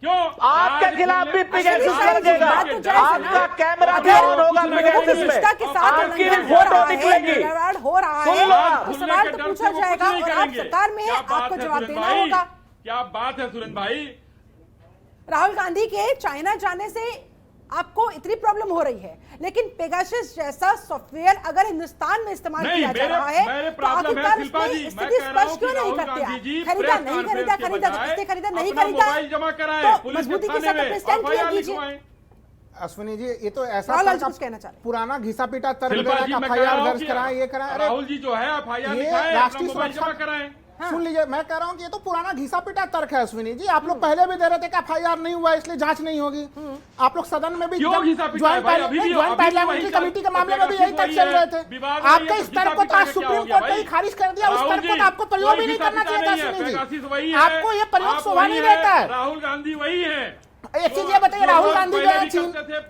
क्यों? आपके खिलाफ भी पेगासिस लगेगा, आपका कैमरा भी ऑन होगा पेगासिस में, आपकी भी फोटो निकलेगी। हो रहा है, सवाल तो पूछा जाएगा और आप सरकार में है, आपको जवाब देना होगा। क्या बात है सुरेंद्र भाई? राहुल गांधी के चाइना जाने से आपको इतनी प्रॉब्लम हो रही है, लेकिन पेगासस जैसा सॉफ्टवेयर अगर हिंदुस्तान में इस्तेमाल किया जा रहा है तो आखिरकार उसमें स्थिति स्पष्ट क्यों नहीं करते? खरीदा नहीं खरीदा, खरीदा तो किसने खरीदा, नहीं खरीदा तो मजबूती के साथ अपने स्टैंड क्लियर कीजिए। अश्विनी जी, ये तो ऐसा कहना चाह रहे पुराना घिसा पीटा तर्क एफआईआर दर्ज कराएं, ये कराएं। राहुल जी जो है एफआईआर लिखाएं, राष्ट्रीय मोबाइल जमा कराएं। सुन लीजिए, मैं कह रहा हूँ कि ये तो पुराना घिसा पीटा तर्क है अश्विनी जी। आप लोग पहले भी दे रहे थे कि एफआईआर नहीं हुआ इसलिए जांच नहीं होगी। आप लोग सदन में भी ज्वाइंट पार्लियामेंट्री कमेटी के मामले में भी यही तर्क चल रहे थे। आपके इस तर्क को तो आज सुप्रीम कोर्ट ने खारिज कर दिया। उस तर्क को तो आपको प्रयोग ही नहीं करना चाहिए था अश्विनी जी, आपको ये प्रयोग शोभा नहीं देता है। राहुल गांधी वही है। एक चीज ये बताइए, राहुल गांधी जो है चीन,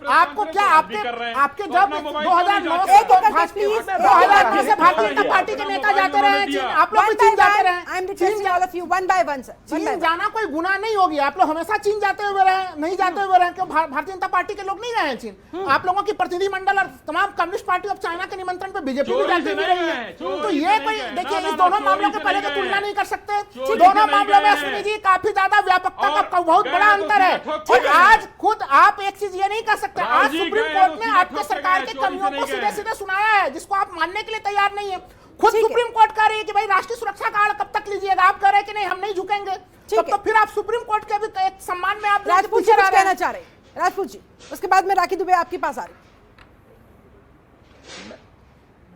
आपको क्या आपके जब 2009 से भारतीय जनता पार्टी के नेता जाते रहे चीन, आप लोग भी चीन जाते रहे। चीन जाना कोई गुनाह नहीं होगी। आप लोग हमेशा चीन जाते हुए रहे, नहीं जाते हुए रहे, क्यों? भारतीय जनता पार्टी के लोग नहीं गए हैं चीन। आप लोगों की प्रतिनिधिमंडल और तमाम कम्युनिस्ट पार्टी ऑफ चाइना के निमंत्रण पे बीजेपी भी जाती हुई रही है। तो ये कोई देखिए, इस दोनों मामलों के पहले तो तुलना नहीं कर सकते। दोनों मामलों में अश्विनी जी काफी ज्यादा व्यापकता का बहुत बड़ा अंतर है। और आज खुद आप एक चीज ये नहीं कर सकते, आज सुप्रीम कोर्ट ने आपके सरकार की कमियों को सीधे सीधे सुनाया है, जिसको आप मानने के लिए तैयार नहीं है। खुद सुप्रीम कोर्ट कह रही है कि भाई राष्ट्रीय सुरक्षा का आड़ कब तक लीजिएगा, आप कह रहे हैं कि नहीं हम नहीं झुकेंगे। तो फिर आप सुप्रीम कोर्ट के भी एक सम्मान में आप राजपूत जी कहना चाह रहे हैं। राजपूत जी, उसके बाद में राखी दुबे आपके पास आ रही।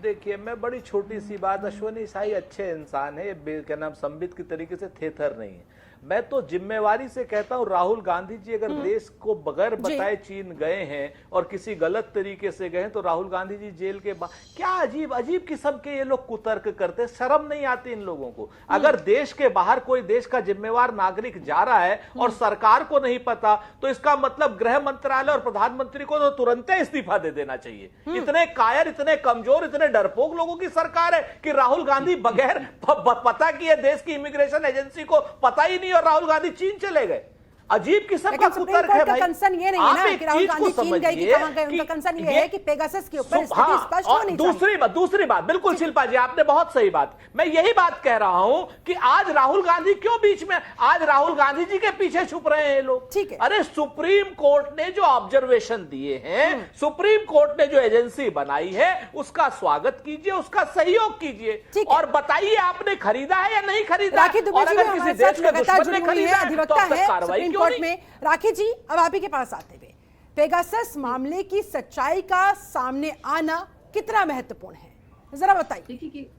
देखिए, मैं बड़ी छोटी सी बात, अश्वनी साई अच्छे इंसान है, क्या नाम संबित की तरीके से थेथर नहीं है। मैं तो जिम्मेवारी से कहता हूं, राहुल गांधी जी अगर देश को बगैर बताए चीन गए हैं और किसी गलत तरीके से गए हैं तो राहुल गांधी जी जेल के बाद क्या अजीब अजीब किस्म के ये लोग कुतर्क करते, शर्म नहीं आती इन लोगों को? अगर देश के बाहर कोई देश का जिम्मेवार नागरिक जा रहा है और सरकार को नहीं पता तो इसका मतलब गृह मंत्रालय और प्रधानमंत्री को तो तुरंत इस्तीफा दे देना चाहिए। इतने कायर, इतने कमजोर, इतने डरपोक लोगों की सरकार है कि राहुल गांधी बगैर पता किए देश की इमिग्रेशन एजेंसी को पता ही नहीं और राहुल गांधी चीन चले गए। अजीब किस्म का कुतर्क है भाई। कंसर्न ये नहीं है ना कि राहुल गांधी चीन गए कि कहां गए, उनका कंसर्न ये है कि पेगासस के ऊपर स्थिति स्पष्ट होनी चाहिए। दूसरी बात बिल्कुल शिल्पा जी, आपने बहुत सही बात, मैं यही बात कह रहा हूं कि आज राहुल गांधी क्यों बीच में, आज राहुल गांधी जी के पीछे छुप रहे हैं लोग। ठीक है, अरे सुप्रीम कोर्ट ने जो ऑब्जर्वेशन दिए हैं, सुप्रीम कोर्ट ने जो एजेंसी बनाई है, उसका स्वागत कीजिए, उसका सहयोग कीजिए और बताइए आपने खरीदा है या नहीं खरीदा। राखी दुबे जी किसी देश के दुश्मन ने खरीदा तो कार्रवाई कोर्ट में। राखी जी, अब आप ही के पास आते हुए, पेगासस मामले की सच्चाई का सामने आना कितना महत्वपूर्ण है, जरा बताइए। देखिए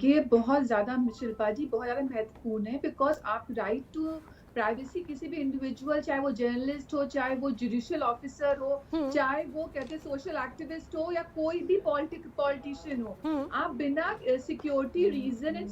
ये बहुत ज्यादा, शिल्पा जी, बहुत ज्यादा महत्वपूर्ण है, बिकॉज आप राइट टू प्राइवेसी किसी भी इंडिविजुअल, चाहे वो जर्नलिस्ट हो, चाहे वो जुडिशियल ऑफिसर हो, चाहे वो कहते हैं सोशल एक्टिविस्ट हो, या कोई भी पॉलिटिशियन हो, आप बिना सिक्योरिटी रीजन एंड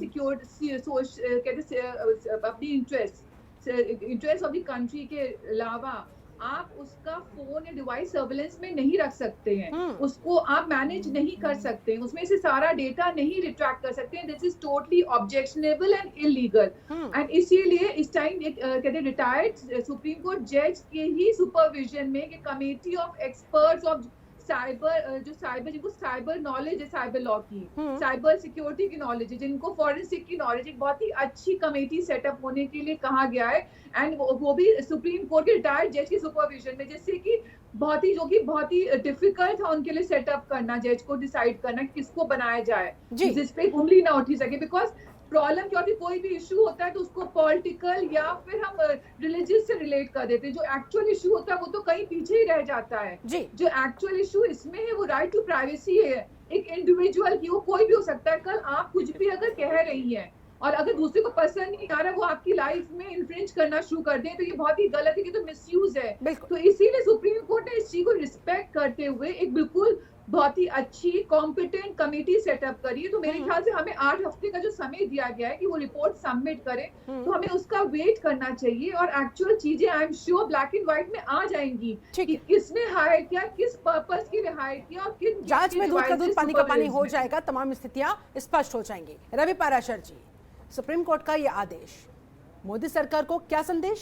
अपनी इंटरेस्ट ऑफ द कंट्री के अलावा आप उसका फोन या डिवाइस सर्वेलेंस में नहीं रख सकते हैं, उसको आप मैनेज नहीं कर सकते हैं, उसमें से सारा डेटा नहीं रिट्रैक्ट कर सकते हैं। This is totally objectionable and illegal. And इसीलिए इस टाइम कहते हैं रिटायर्ड सुप्रीम कोर्ट जज के ही सुपरविजन में एक committee of experts of cyber, जिनको साइबर नॉलेज है, साइबर लॉ की, साइबर सिक्योरिटी की नॉलेज है, जिनको फॉरेंसिक की नॉलेज, एक बहुत ही अच्छी कमेटी सेटअप होने के लिए कहा गया है। एंड वो भी सुप्रीम कोर्ट के रिटायर्ड जज के सुपरविजन में, जिससे कि बहुत ही डिफिकल्ट था उनके लिए सेटअप करना, जज को डिसाइड करना कि किसको बनाया जाए जिस पे उंगली ना उठी सके। बिकॉज प्रॉब्लम क्या होती है, कोई भी इशू होता है तो उसको पॉलिटिकल या फिर हम रिलीजियस से रिलेट कर देते हैं। जो एक्चुअल इशू होता है वो तो कहीं पीछे ही रह जाता है। जो एक्चुअल इशू इसमें है वो राइट टू प्राइवेसी है, एक इंडिविजुअल की, वो कोई भी हो सकता है। कल आप कुछ भी अगर कह रही हैं और अगर दूसरे को पसंद नहीं आ रहा, वो आपकी लाइफ में इन्फ्रिंज करना शुरू कर दें, तो ये बहुत ही गलत है, कि तो मिसयूज है। तो इसीलिए सुप्रीम कोर्ट ने इस चीज को रिस्पेक्ट करते हुए एक बिल्कुल बहुत ही अच्छी कॉम्पिटेंट कमेटी सेटअप करी है। तो मेरे ख्याल से हमें 8 हफ्ते का जो समय दिया गया है कि वो रिपोर्ट सबमिट करें, तो हमें उसका वेट करना चाहिए। और एक्चुअल चीजें I am sure black and white में आ जाएंगी कि किसने हायर किया, किस पर्पस के लिए हायर किया, और किन जांच में दूध का दूध पानी का पानी हो जाएगा, तमाम स्थितियां स्पष्ट हो जाएंगी। रवि पाराशर जी, सुप्रीम कोर्ट का ये आदेश मोदी सरकार को क्या संदेश?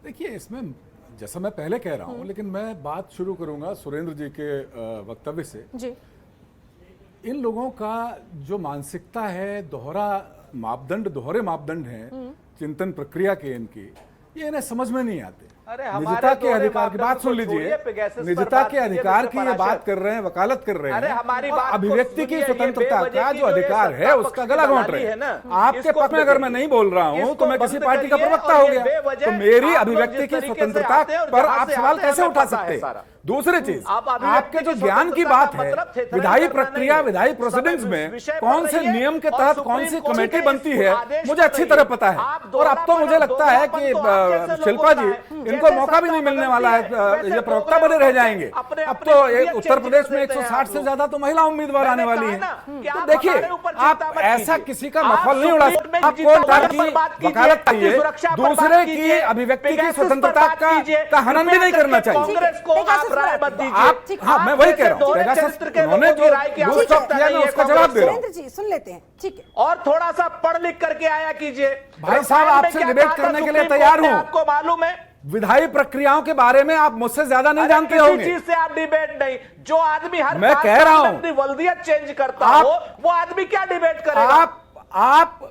देखिए, इसमें जैसा मैं पहले कह रहा हूं, लेकिन मैं बात शुरू करूंगा सुरेंद्र जी के वक्तव्य से जी। इन लोगों का जो मानसिकता है, दोहरे मापदंड हैं चिंतन प्रक्रिया के, इनकी ये इन्हें समझ में नहीं आते। निजता के अधिकार की बात सुन लीजिए, निजता के अधिकार की ये बात कर रहे हैं, वकालत कर रहे हैं, और अभिव्यक्ति की स्वतंत्रता का जो अधिकार है उसका गला घोंट रहे हैं। आपके पक्ष में अगर मैं नहीं बोल रहा हूं तो मैं किसी पार्टी का प्रवक्ता हो गया, तो मेरी अभिव्यक्ति की स्वतंत्रता पर आप सवाल कैसे उठा सकते हैं? दूसरी चीज, आपके जो ज्ञान की बात है, विधायी प्रक्रिया, विधायी प्रोसीडिंग्स में कौन से नियम के तहत कौन सी कमेटी बनती है, मुझे अच्छी तरह पता है। और अब तो मुझे लगता है कि शिल्पा जी, इनको मौका भी नहीं मिलने वाला है, ये प्रवक्ता बने रह जाएंगे। अब तो उत्तर प्रदेश में 160 से ज्यादा तो महिला उम्मीदवार आने वाली हैं। तो देखिए, आप ऐसा किसी का मखौल नहीं उड़ा सकते। आप कौन की वकालत चाहिए, दूसरे की अभिव्यक्ति की स्वतंत्रता का हनन भी नहीं करना चाहिए। आप, हाँ, मैं वही कह रहा हूँ, उन्होंने जो किया मैं उसका जवाब दे रहा हूँ। जी, सुन लेते हैं, ठीक है। और थोड़ा सा पढ़ लिख करके आया कीजिए। भाई साहब, आपसे डिबेट करने के लिए तैयार हूँ। आपको मालूम है विधायी प्रक्रियाओं के बारे में आप मुझसे ज्यादा नहीं जानते होंगे। किसी चीज से आप डिबेट नहीं, जो आदमी हर मैं कह रहा हूं, अपनी वल्दियत चेंज करता हो, वो आदमी क्या डिबेट करेगा? आप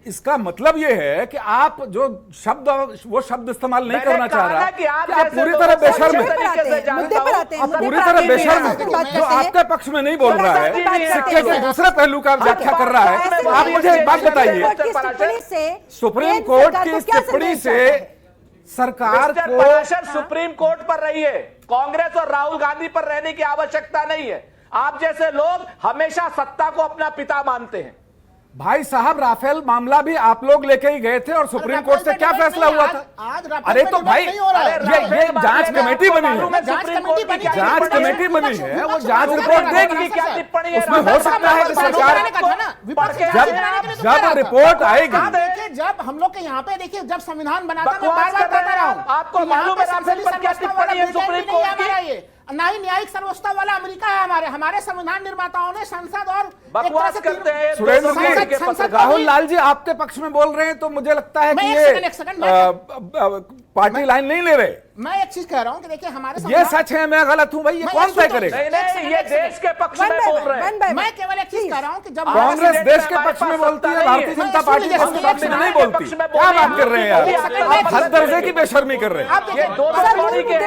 इसका मतलब ये है कि आप जो शब्द, वो शब्द इस्तेमाल नहीं करना चाह रहा कि आप पूरी तरह बेशर्म हैं, पूरी तरह बेशर्म हैं। जो आपके पक्ष में नहीं बोल रहा है, सिक्के के दूसरे पहलू का व्याख्या कर रहा है। आप मुझे एक बात बताइए, सुप्रीम कोर्ट की इस टिप्पणी से सरकार को, सुप्रीम कोर्ट पर रही है, कांग्रेस और राहुल गांधी पर रहने की आवश्यकता नहीं है। आप जैसे लोग हमेशा सत्ता को अपना पिता मानते हैं। भाई साहब, राफेल मामला भी आप लोग लेके ही गए थे, और सुप्रीम कोर्ट से क्या फैसला हुआ था? अरे तो भाई, ये जांच कमेटी बनी है, जांच कमेटी बनी है, वो जांच रिपोर्ट देगी। क्या टिप्पणी उसमें हो सकता है कि सरकार, जब रिपोर्ट आएगी, जब हम लोग के यहाँ पे देखिए, जब संविधान बना था, मैं बार-बार कहता रहा हूँ, आपको मालूम है राफेल पर क्या टिप्पणी है सुप्रीम कोर्ट की? ना ही न्यायिक सर्वोच्चता वाला अमेरिका है। हमारे संविधान निर्माताओं ने संसद और बकवास करते हैं। सुरेंद्र जी, राहुल लाल जी आपके पक्ष में बोल रहे हैं, तो मुझे लगता है कि ये पार्टी लाइन नहीं ले रहे। मैं एक चीज कह रहा हूँ कि देखिए हमारे ये सच है, मैं गलत हूँ भाई, ये कौन तय करेगा? नहीं, ये देश के पक्ष में बोल रहे हैं। मैं केवल एक चीज कह रहा हूँ कि जब कांग्रेस देश के पक्ष में बोलती है, भारतीय जनता पार्टी देश के पक्ष में नहीं बोलती। क्या बात कर रहे हैं यार, हर दर्जे की बेशर्मी कर रहे हैं। ये दो पार्टी के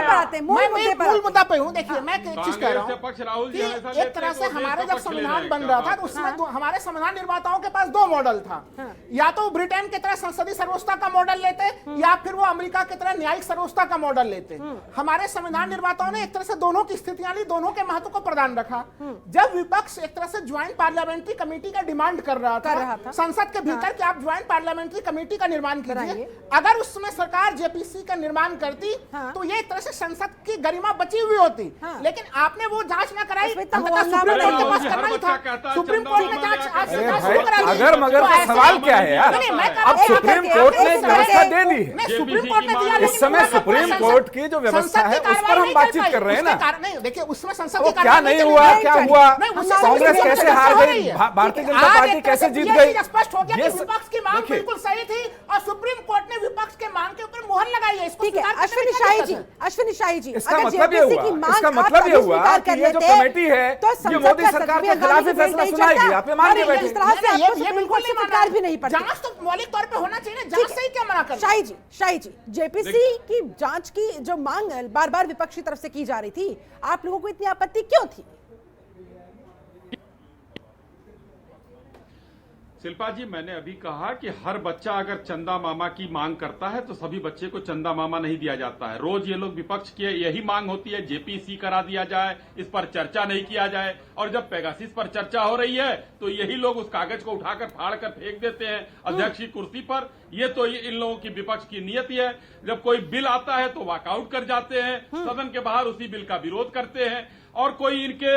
मैं मूल मुद्दा पे हूँ। देखिए मैं एक चीज कह रहा हूँ कि एक तरह से हमारे जब संविधान बन रहा था तो उसमें हमारे संविधान निर्माताओं के पास दो मॉडल था, या तो ब्रिटेन की तरह संसदीय सर्वोच्चता का मॉडल लेते या फिर वो अमेरिका की तरह न्यायिक सर्वोच्चता का मॉडल लेते। हमारे संविधान निर्माताओं ने एक तरह से दोनों की स्थितियां ली, दोनों के महत्व को प्रदान रखा। जब विपक्ष एक तरह से ज्वाइंट पार्लियामेंट्री कमेटी का डिमांड कर रहा था संसद के भीतर कि आप ज्वाइंट पार्लियामेंट्री कमेटी का निर्माण कीजिए, अगर उस समय सरकार जेपीसी का निर्माण करती तो ये एक तरह से संसद की गरिमा बची हुई होती। लेकिन आपने वो जांच न कराई, सुप्रीम कोर्ट के पास करना ही था। सुप्रीम कोर्ट ने जांच अगर मगर सवाल क्या है यार, अब सुप्रीम कोर्ट ने व्यवस्था दे दी है, सुप्रीम कोर्ट ने दिया, इस समय सुप्रीम कोर्ट की जो व्यवस्था है उस पर हम बातचीत कर रहे हैं ना। नहीं देखिए उसमें संसद तो क्या नहीं हुआ, क्या हुआ, कांग्रेस कैसे हार गई, भारतीय जनता पार्टी कैसे जीत गई? स्पष्ट हो गया कि विपक्ष की मांग बिल्कुल सही थी और सुप्रीम कोर्ट ने विपक्ष के मांग के ऊपर मुहर लगाई है। ठीक है अश्विनी शाही जी, इसका मतलब ये हुआ कि ये जो कमेटी है ये मोदी सरकार के खिलाफ ही फैसला सुनाएगी, आप ये मान के बैठे। ये बिल्कुल सरकार भी नहीं पड़ती। जांच तो मौलिक तौर पे होना चाहिए, जांच से ही क्या मना कर? शाही जी जेपीसी की जांच की जो मांग बार बार विपक्ष की तरफ से की जा रही थी, आप लोगों को इतनी आपत्ति क्यों थी? शिल्पा जी, मैंने अभी कहा कि हर बच्चा अगर चंदा मामा की मांग करता है तो सभी बच्चे को चंदा मामा नहीं दिया जाता है। रोज ये लोग विपक्ष की यही मांग होती है, जेपीसी करा दिया जाए, इस पर चर्चा नहीं किया जाए। और जब पेगासिस पर चर्चा हो रही है तो यही लोग उस कागज को उठाकर फाड़ कर फेंक देते हैं अध्यक्ष की कुर्सी पर। ये तो इन लोगों की विपक्ष की नियति है। जब कोई बिल आता है तो वॉकआउट कर जाते हैं, सदन के बाहर उसी बिल का विरोध करते हैं। और कोई इनके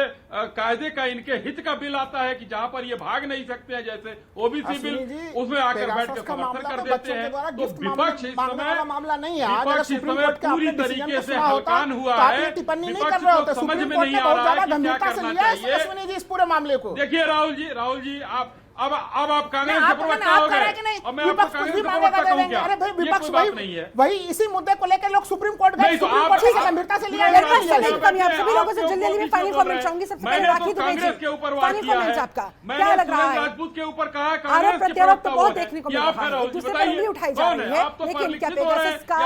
कायदे का, इनके हित का बिल आता है कि जहां पर ये भाग नहीं सकते हैं, जैसे ओबीसी बिल, उसमें आकर बैठ के समर्थन कर देते हैं। तो विपक्ष इस समय मामला नहीं है, विपक्ष इस समय पूरी तरीके से हलकान हुआ है। विपक्ष को समझ में नहीं आ रहा है कि क्या करना चाहिए इस पूरे मामले को। देखिए राहुल जी आप अब आप कांग्रेस के प्रवक्ता हो गए और मैं आपको कांग्रेस के प्रवक्ता कहूं क्या? अरे भाई विपक्ष बात नहीं है, वही इसी मुद्दे को लेकर लोग सुप्रीम कोर्ट गए, सुप्रीम कोर्ट से गंभीरता से लिया मेरे पास समय कम है, आप सभी लोगों से जल्दी में फाइनल कमेंट चाहूंगी। सबसे पहले राखी दुबे जी, कांग्रेस के ऊपर वार फाइनल किया कमेंट है, आपका मैंने क्या लग रहा है? राजपूत के ऊपर कहा आरोप कांग्रेस के प्रत्यारोप प्रवक्ता बहुत देखने को मिल रहा है, दूसरे पर उंगली उठाई जा रही है, लेकिन क्या पेगासस का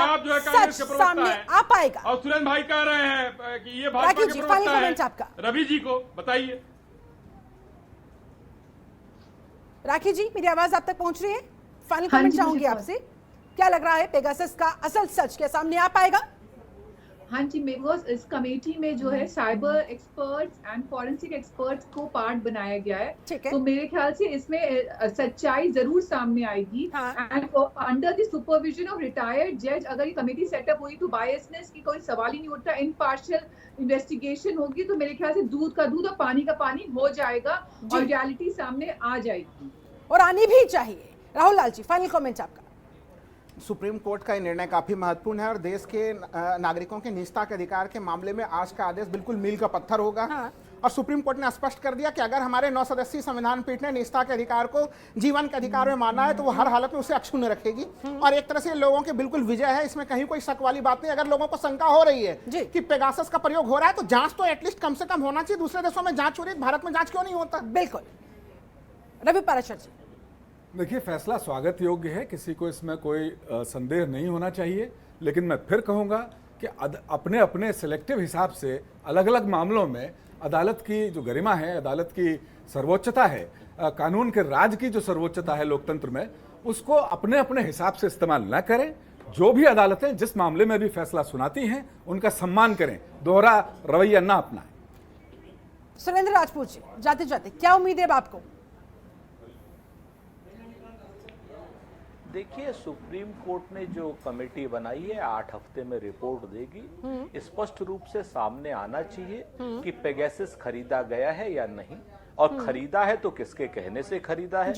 सच सामने आ पाएगा? और सुरेंद्र भाई कह रहे हैं कि ये भाजपा राखी के जी, प्रवक्ता फाइनल कमेंट है, आपका। रवि जी को बताइए। राखी जी मेरी आवाज आप तक पहुंच रही है? फाइनल कमेंट चाहूंगी आपसे, क्या लग रहा है पेगासस का असल सच क्या सामने आ पाएगा? हाँ जी, बिकॉज इस कमेटी में जो है cyber experts and forensic experts को पार्ट बनाया गया है, तो मेरे ख्याल से इसमें सच्चाई जरूर सामने आएगी। And under the supervision of retired जज अगर ये कमेटी सेटअप हुई तो बायसनेस की कोई सवाल ही नहीं उठता, इम्पार्शियल इन्वेस्टिगेशन होगी तो मेरे ख्याल से दूध का दूध और पानी का पानी हो जाएगा और रियलिटी सामने आ जाएगी और आनी भी चाहिए। राहुल लाल जी फाइनल कमेंट आपका। सुप्रीम कोर्ट का ये निर्णय काफी महत्वपूर्ण है और देश के नागरिकों के निजता के अधिकार के मामले में आज का आदेश बिल्कुल मील का पत्थर होगा। और सुप्रीम कोर्ट ने स्पष्ट कर दिया कि अगर हमारे 9 सदस्यीय संविधान पीठ ने निजता के अधिकार को जीवन के अधिकार में माना है तो वो हर हालत में उसे अक्षुण्ण रखेगी। और एक तरह से लोगों के बिल्कुल विजय है, इसमें कहीं कोई शक वाली बात नहीं। अगर लोगों को शंका हो रही है कि पेगासस का प्रयोग हो रहा है तो जांच तो एटलीस्ट कम से कम होना चाहिए। दूसरे देशों में जांच हो रही है, भारत में जांच क्यों नहीं होता? बिल्कुल। रवि पाराशर जी, देखिए फैसला स्वागत योग्य है, किसी को इसमें कोई संदेह नहीं होना चाहिए। लेकिन मैं फिर कहूँगा कि अपने अपने सिलेक्टिव हिसाब से अलग अलग मामलों में अदालत की जो गरिमा है, अदालत की सर्वोच्चता है, कानून के राज की जो सर्वोच्चता है लोकतंत्र में, उसको अपने अपने हिसाब से इस्तेमाल न करें। जो भी अदालतें जिस मामले में भी फैसला सुनाती हैं उनका सम्मान करें, दोहरा रवैया ना अपनाएं। सुरेंद्र राजपूत जी, जाते जाते क्या उम्मीद है आपको? देखिए, सुप्रीम कोर्ट ने जो कमेटी बनाई है 8 हफ्ते में रिपोर्ट देगी। स्पष्ट रूप से सामने आना चाहिए कि पेगासस खरीदा गया है या नहीं, और खरीदा है तो किसके कहने से खरीदा है।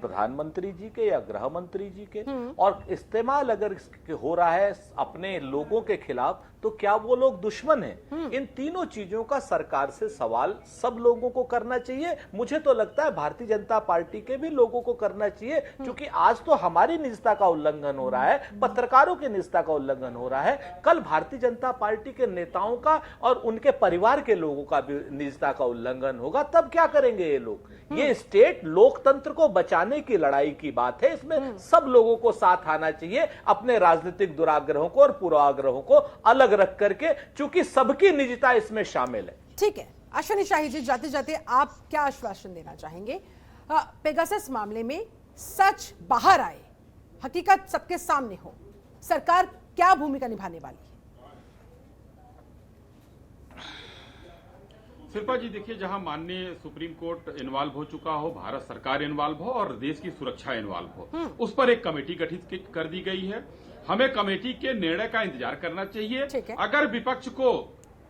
प्रधानमंत्री जी के या गृह मंत्री जी के, और इस्तेमाल अगर हो रहा है अपने लोगों के खिलाफ, तो क्या वो लोग दुश्मन हैं? इन तीनों चीजों का सरकार से सवाल सब लोगों को करना चाहिए। मुझे तो लगता है भारतीय जनता पार्टी के भी लोगों को करना चाहिए, क्योंकि आज तो हमारी निजता का उल्लंघन हो रहा है, पत्रकारों की निजता का उल्लंघन हो रहा है, कल भारतीय जनता पार्टी के नेताओं का और उनके परिवार के लोगों का भी निजता का उल्लंघन होगा। तब क्या करेंगे ये लोग? ये स्टेट लोकतंत्र को बचाने की लड़ाई की बात है, इसमें सब लोगों को साथ आना चाहिए, अपने राजनीतिक दुराग्रहों को और पूर्वाग्रहों को अलग रख करके, चूंकि सबकी निजता इसमें शामिल है। ठीक है, अश्विनी शाही जी, जाते जाते आप क्या आश्वासन देना चाहेंगे? पेगासस मामले में सच बाहर आए, हकीकत सबके सामने हो, सरकार क्या भूमिका निभाने वाली है? शिल्पा जी देखिए, जहां माननीय सुप्रीम कोर्ट इन्वॉल्व हो चुका हो, भारत सरकार इन्वॉल्व हो और देश की सुरक्षा इन्वॉल्व हो, उस पर एक कमेटी गठित कर दी गई है। हमें कमेटी के निर्णय का इंतजार करना चाहिए। अगर विपक्ष को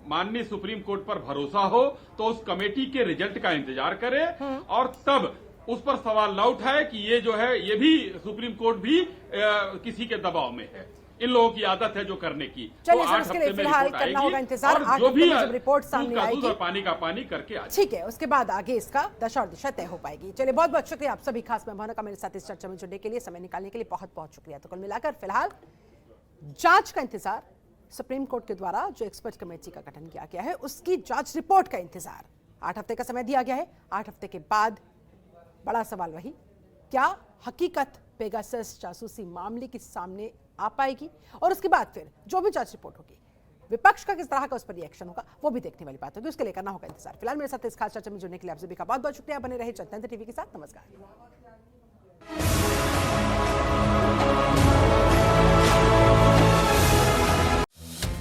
माननीय सुप्रीम कोर्ट पर भरोसा हो तो उस कमेटी के रिजल्ट का इंतजार करें और तब उस पर सवाल न उठाए कि ये जो है, ये भी सुप्रीम कोर्ट भी किसी के दबाव में है। इन लोगों की आदत है जो करने की। चलिए, तो इसके लिए फिलहाल करना होगा इंतजार, 8 हफ्ते में जब रिपोर्ट सामने आएगी, पानी का पानी करके आ, ठीक है, उसके बाद आगे इसका दशा और दिशा तय हो पाएगी। चलिए, बहुत बहुत शुक्रिया आप सभी खास मेहमानों का मेरे साथ इस चर्चा में जुड़ने के लिए, समय निकालने के लिए बहुत बहुत शुक्रिया। तो कुल मिलाकर फिलहाल जांच का इंतजार, सुप्रीम कोर्ट के द्वारा जो एक्सपर्ट कमेटी का गठन किया गया है उसकी जांच रिपोर्ट का इंतजार, 8 हफ्ते का समय दिया गया है। 8 हफ्ते के बाद बड़ा सवाल वही, क्या हकीकत पेगासस जासूसी मामले के सामने आ पाएगी, और उसके बाद फिर जो भी जांच रिपोर्ट होगी, विपक्ष का किस तरह का उस पर रिएक्शन होगा, वो भी देखने वाली बात होगी। उसके लिए करना होगा इंतजार। फिलहाल मेरे साथ इस खास चर्चा में जुड़ने के लिए आप सभी का बहुत बहुत शुक्रिया। बने रहे जनतंत्र टीवी के साथ। नमस्कार।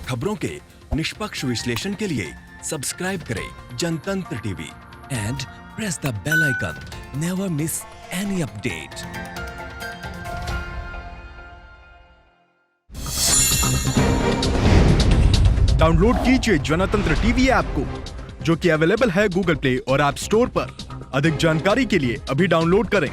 खबरों के निष्पक्ष विश्लेषण के लिए सब्सक्राइब करें Jantantra TV and press the bell icon. Never miss any update. Download कीजिए जनतंत्र टीवी ऐप को, जो कि अवेलेबल है गूगल प्ले और ऐप स्टोर पर। अधिक जानकारी के लिए अभी डाउनलोड करें।